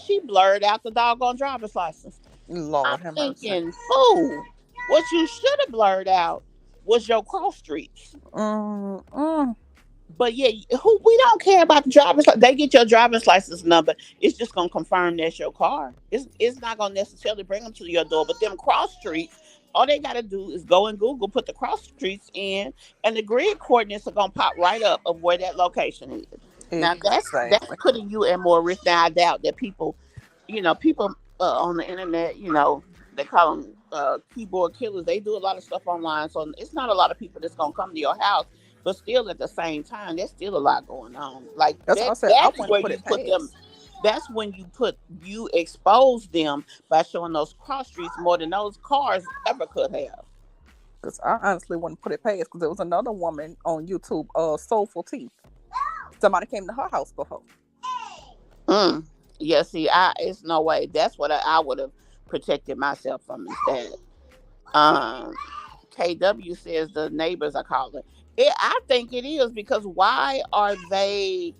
she blurred out the doggone driver's license. I'm Lord have mercy. thinking, fool, what you should have blurred out was your cross streets. Mm. But yeah, who we don't care about the driver's. They get your driver's license number. It's just gonna confirm that's your car. It's not gonna necessarily bring them to your door. But them cross streets, all they gotta do is go in Google, put the cross streets in, and the grid coordinates are gonna pop right up of where that location is. Now that's Exactly. putting you at more risk. Now I doubt that people, people on the internet, they call them keyboard killers. They do a lot of stuff online, so it's not a lot of people that's gonna come to your house. But still, at the same time, there's still a lot going on. Like That's why I that. said I That's wouldn't where put you it put them. past. That's when you expose them by showing those cross streets more than those cars ever could have. Because I honestly wouldn't put it past because there was another woman on YouTube, Soulful Teeth. Somebody came to her house before. Mm. Yeah. See, I it's no way. That's what I would have protected myself from instead. Um, KW says the neighbors are calling. I think it is because why are they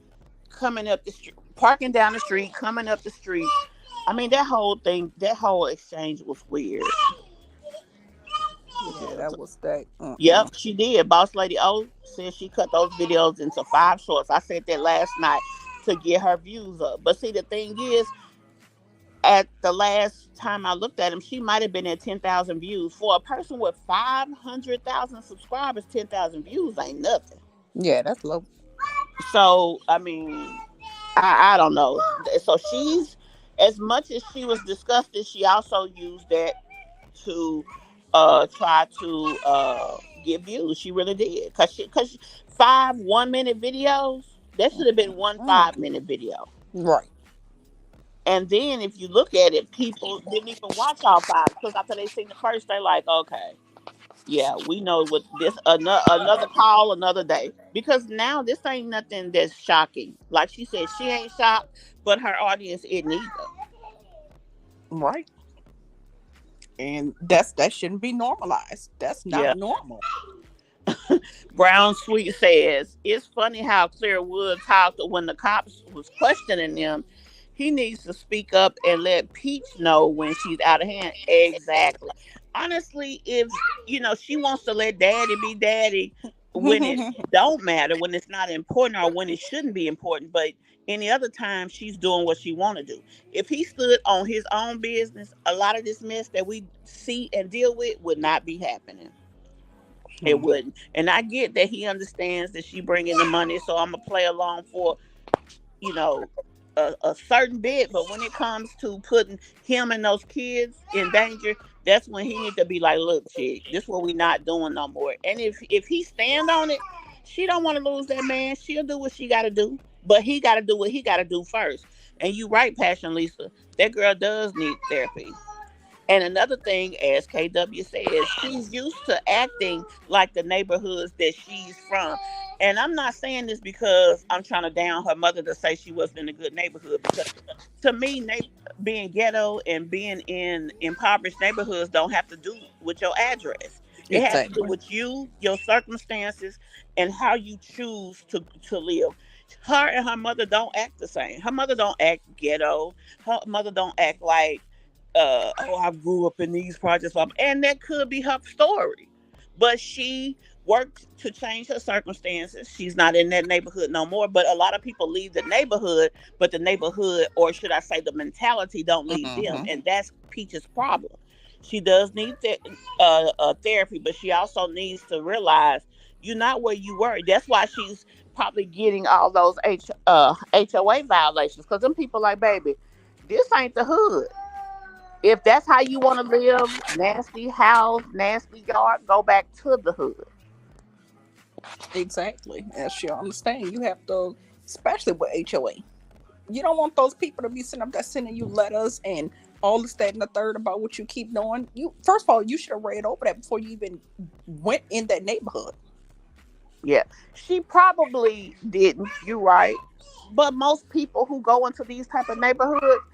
coming up the street, parking down the street, coming up the street? I mean, that whole thing, that whole exchange was weird. Yeah, that was that. Yep, Mm-mm. she did. Boss Lady O said she cut those videos into 5 shorts. I said that last night to get her views up. But see, the thing is, at the last time I looked at him, she might have been at 10,000 views. For a person with 500,000 subscribers, 10,000 views ain't nothing. Yeah, that's low. So, I mean, I don't know. So she's, as much as she was disgusted, she also used that to try to get views. She really did. Cause 5 1 minute videos, that should have been one Mm, 5 minute video. right. And then if you look at it, people didn't even watch all five because after they seen the first, they like, okay, yeah, we know what this another call another day because now this ain't nothing that's shocking. Like she said, she ain't shocked, but her audience isn't either. Right. And that shouldn't be normalized. That's not Yeah. normal. Brown Sweet says it's funny how Claire Wood talked when the cops was questioning them. He needs to speak up and let Peach know when she's out of hand. Exactly. Honestly, if she wants to let Daddy be Daddy when it don't matter, when it's not important, or when it shouldn't be important, but any other time she's doing what she want to do. If he stood on his own business, a lot of this mess that we see and deal with would not be happening. It wouldn't. And I get that he understands that she bringing the money, so I'm gonna play along for you know a certain bit. But when it comes to putting him and those kids in danger, that's when he need to be like, "Look, chick, this what we not doing no more." And if he stand on it, she don't want to lose that man. She'll do what she got to do, but he got to do what he got to do first. And you right, Passion Lisa, that girl does need therapy. And another thing, as KW says, she's used to acting like the neighborhoods that she's from. And I'm not saying this because I'm trying to down her mother to say she wasn't in a good neighborhood. Because to me, being ghetto and being in impoverished neighborhoods don't have to do with your address. It has to do Exactly. with you, your circumstances, and how you choose to live. Her and her mother don't act the same. Her mother don't act ghetto. Her mother don't act like oh, I grew up in these projects, and that could be her story. But she worked to change her circumstances. She's not in that neighborhood no more. But a lot of people leave the neighborhood, but the neighborhood, or should I say, the mentality, don't leave them, Hmm. and that's Peach's problem. She does need therapy, but she also needs to realize you're not where you were. That's why she's probably getting all those HOA violations because them people like, baby, this ain't the hood. If that's how you want to live, nasty house, nasty yard, go back to the hood. Exactly. As you understand, you have to, especially with HOA. You don't want those people to be sitting up there sending you letters and all this, that, and the third about what you keep doing. You first of all, you should have read over that before you even went in that neighborhood. Yeah, she probably didn't. You're right. But most people who go into these type of neighborhoods,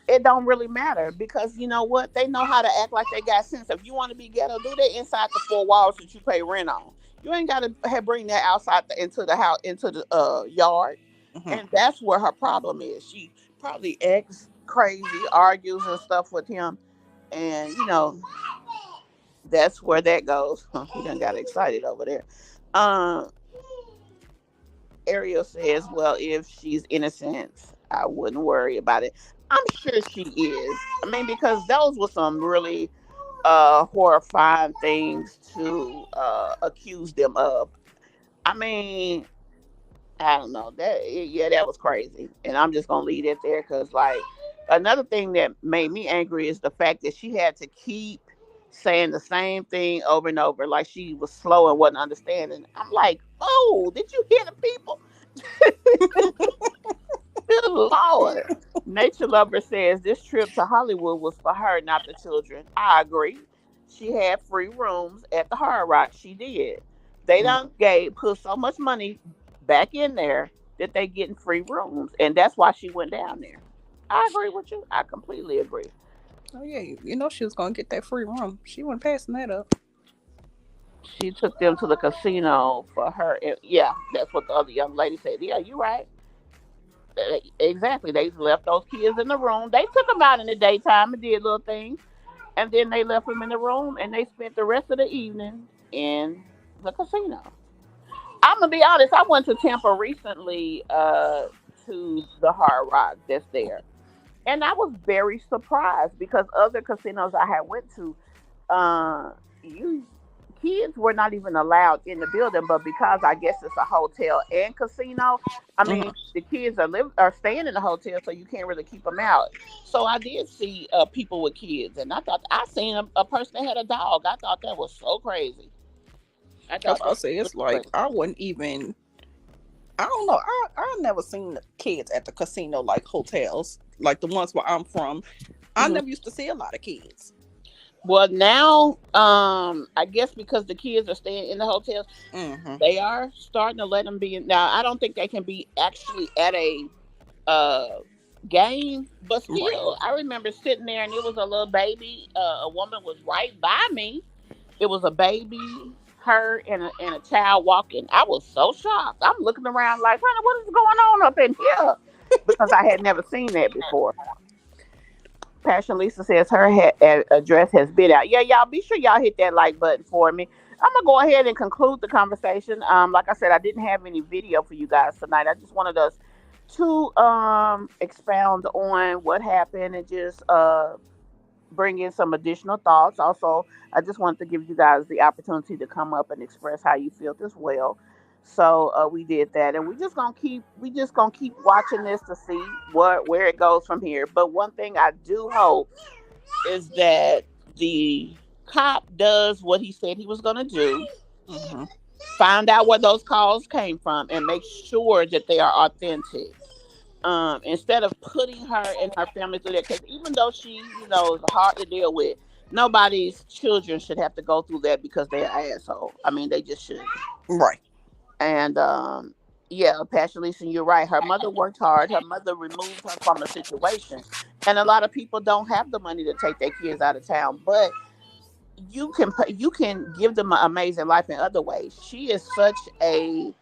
it don't really matter because you know what? They know how to act like they got sense. If you want to be ghetto, do that inside the four walls that you pay rent on. You ain't got to bring that outside into the house, into the yard. Hmm. And that's where her problem is. She probably acts crazy, argues and stuff with him, and that's where that goes. He done got excited over there. Um, Ariel says, "Well, if she's innocent, I wouldn't worry about it." I'm sure she is. I mean, because those were some really horrifying things to accuse them of. I mean, I don't know. Yeah, that was crazy. And I'm just gonna leave it there because like another thing that made me angry is the fact that she had to keep saying the same thing over and over, like she was slow and wasn't understanding. I'm like, oh, did you hear the people? Good Lord. Nature Lover says this trip to Hollywood was for her, not the children. I agree. She had free rooms at the Hard Rock. She did. They done put so much money back in there that they getting free rooms, and that's why she went down there. I agree with you. I completely agree. Oh yeah, you know she was gonna get that free room. She wasn't passing that up. She took them to the casino for her. Yeah, that's what the other young lady said. Yeah, you right. Exactly. They left those kids in the room. They took them out in the daytime and did little things. And then they left them in the room and they spent the rest of the evening in the casino. I'm gonna be honest, I went to Tampa recently to the Hard Rock that's there. And I was very surprised because other casinos I had went to, you kids were not even allowed in the building, but because I guess it's a hotel and casino, I Mhm. mean the kids are staying in the hotel, so you can't really keep them out. So I did see people with kids, and I seen a person that had a dog. I thought that was so crazy. I That's thought what I that say. was It's like really I wouldn't even. I don't know. I never seen kids at the casino like hotels, like the ones where I'm from. I crazy. never used to see a lot of kids. Well, now, I guess because the kids are staying in the hotels, Hmm. they are starting to let them be in. Now, I don't think they can be actually at a uh game, but Right. still, I remember sitting there and it was a little baby. A woman was right by me. It was a baby, her and a child walking. I was so shocked. I'm looking around like, honey, what is going on up in here? Because I had never seen that before. Passion Lisa says her address has been out. Yeah, y'all be sure y'all hit that like button for me. I'm gonna go ahead and conclude the conversation. Like I said, I didn't have any video for you guys tonight. I just wanted us to expound on what happened and just bring in some additional thoughts. Also, I just wanted to give you guys the opportunity to come up and express how you feel as well. So we did that, and we just gonna keep watching this to see where it goes from here. But one thing I do hope is that the cop does what he said he was gonna do. Hmm. Find out where those calls came from and make sure that they are authentic. Instead of putting her and her family through that, because even though she, is hard to deal with, nobody's children should have to go through that because they're asshole. I mean, they just should. Right. And yeah, Pastor Lisa, you're right. Her mother worked hard. Her mother removed her from a situation, and a lot of people don't have the money to take their kids out of town. But you can give them an amazing life in other ways. She is such a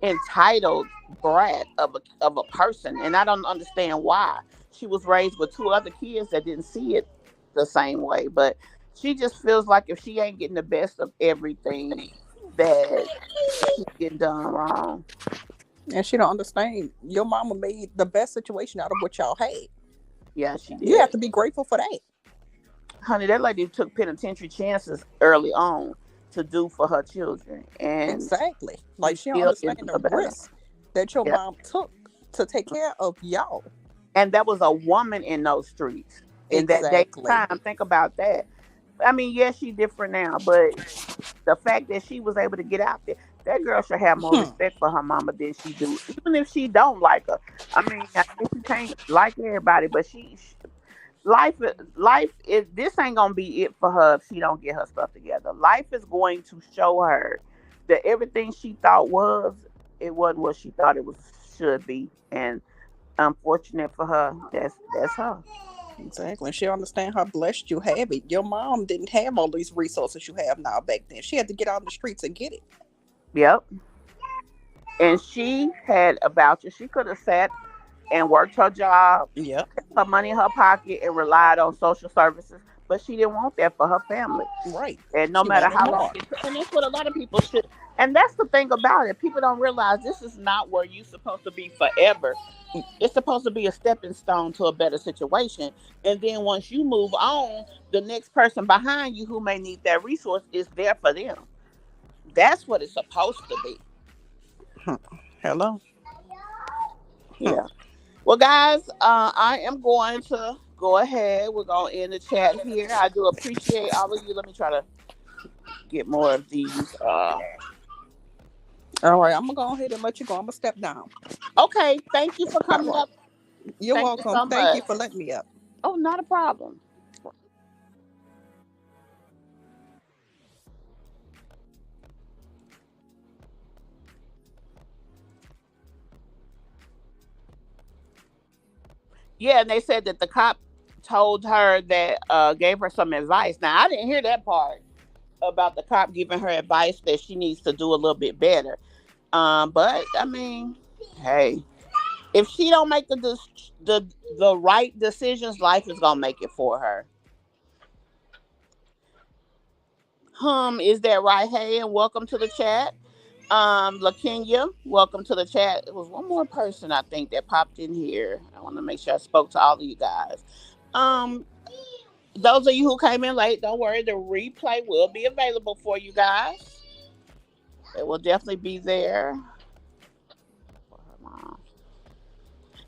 entitled brat of a person, and I don't understand why. She was raised with two other kids that didn't see it the same way, but she just feels like if she ain't getting the best of everything, that she's getting done wrong. And she don't understand. Your mama made the best situation out of what y'all had. Yeah, she You have did. to be grateful for that. Honey, that lady took penitentiary chances early on to do for her children, and Exactly. she Like she don't still understand isn't the about them. risk that your Yeah, mom took to take care of y'all. and that was a woman in those streets in that day Exactly. and time. Think about that. I mean, yes, she's different now, but the fact that she was able to get out there, that girl should have more Hmm. respect for her mama than she do, even if she don't like her. I mean, I guess you can't like everybody, but life is this ain't gonna be it for her if she don't get her stuff together. Life is going to show her that everything she thought was, it wasn't what she thought it was should be, and unfortunate for her, that's her. Exactly. And she understand how blessed you have it. Your mom didn't have all these resources you have now back then. She had to get out in the streets and get it. Yep. And she had a voucher. She could have sat and worked her job, Yep. kept her money in her pocket, and relied on social services. But she didn't want that for her family. Right. And no She matter made it how long hard. it took, and that's what a lot of people should. And that's the thing about it. People don't realize this is not where you're supposed to be forever. It's supposed to be a stepping stone to a better situation. And then once you move on, the next person behind you who may need that resource is there for them. That's what it's supposed to be. Hmm. Hello. Hmm. Yeah. Well, guys, I am going to go ahead. We're going to end the chat here. I do appreciate all of you. Let me try to get more of these. All right. I'm gonna go ahead and let you go. I'm gonna step down. Okay. Thank you for All coming right. up. You're Thank you welcome. so Thank you much. for letting me up. Oh, not a problem. Yeah, and they said that the cop told her that gave her some advice. Now, I didn't hear that part about the cop giving her advice that she needs to do a little bit better. But I mean, hey, if she don't make the right decisions, life is gonna make it for her. Is that right? Hey, and welcome to the chat. LaKenya, welcome to the chat. It was one more person I think that popped in here. I want to make sure I spoke to all of you guys. Um, those of you who came in late, don't worry, the replay will be available for you guys. It will definitely be there for her mom.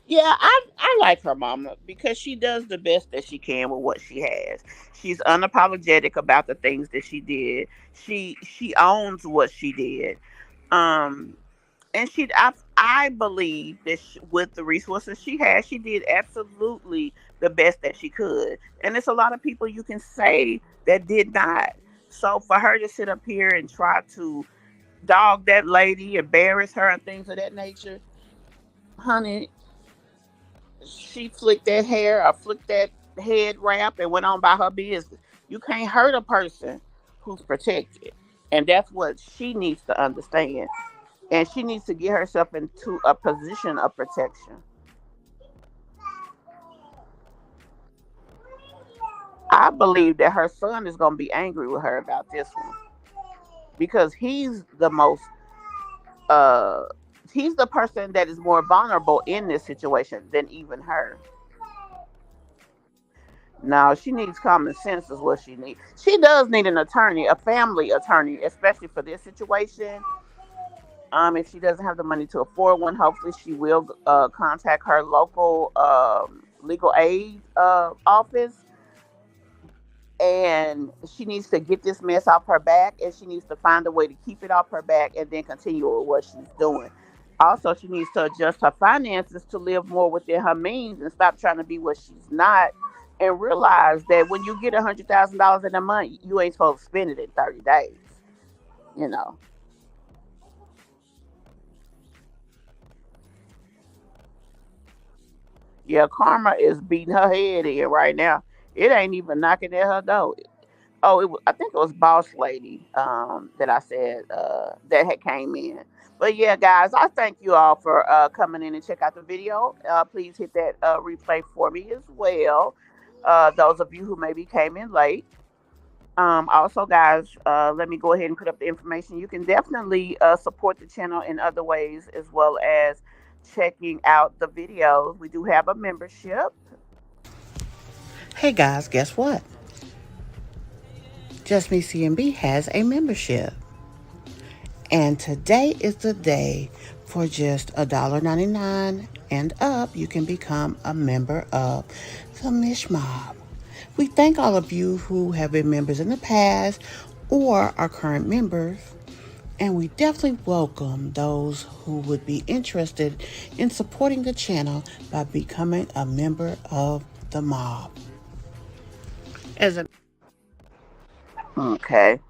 Yeah, I like her mama because she does the best that she can with what she has. She's unapologetic about the things that she did. She owns what she did. Um, and I believe that with the resources she has, she did absolutely the best that she could. And there's a lot of people you can say that did not. So for her to sit up here and try to dog that lady, embarrass her, and things of that nature, honey, she flicked that hair or flicked that head wrap and went on by her business. You can't hurt a person who's protected. And that's what she needs to understand. And she needs to get herself into a position of protection. I believe that her son is going to be angry with her about this one because uh he's the person that is more vulnerable in this situation than even her. No, she needs common sense is what she needs. She does need an attorney, a family attorney, especially for this situation. If she doesn't have the money to afford one, hopefully she will contact her local legal aid office, and she needs to get this mess off her back, and she needs to find a way to keep it off her back and then continue with what she's doing. Also, she needs to adjust her finances to live more within her means and stop trying to be what she's not, and realize that when you get $100,000 in a month, you ain't supposed to spend it in 30 days. You know. Yeah, karma is beating her head in right now. It ain't even knocking at her door. Oh, I think it was Boss Lady that I said that had came in. But yeah, guys, I thank you all for coming in and check out the video. Please hit that replay for me as well. Those of you who maybe came in late. Also, guys, let me go ahead and put up the information. You can definitely support the channel in other ways as well as checking out the videos. We do have a membership. Hey guys, guess what? Just Me CMB has a membership. And today is the day for just $1.99 and up. You can become a member of the Mish Mob. We thank all of you who have been members in the past or are current members. And we definitely welcome those who would be interested in supporting the channel by becoming a member of the mob. As a Okay.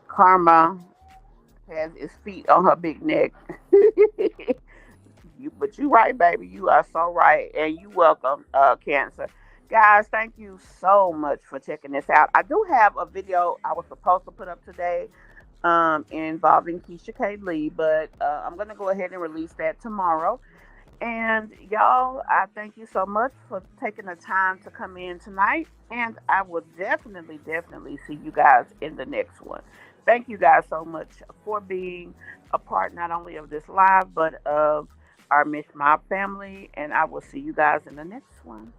Karma has his feet on her big neck. But you right, baby. You are so right, and you welcome, Cancer. Guys, thank you so much for checking this out. I do have a video I was supposed to put up today, involving Keisha K. Lee, but I'm gonna go ahead and release that tomorrow. And y'all, I thank you so much for taking the time to come in tonight. And I will definitely, definitely see you guys in the next one. Thank you guys so much for being a part not only of this live, but of our Miss Mob family. And I will see you guys in the next one.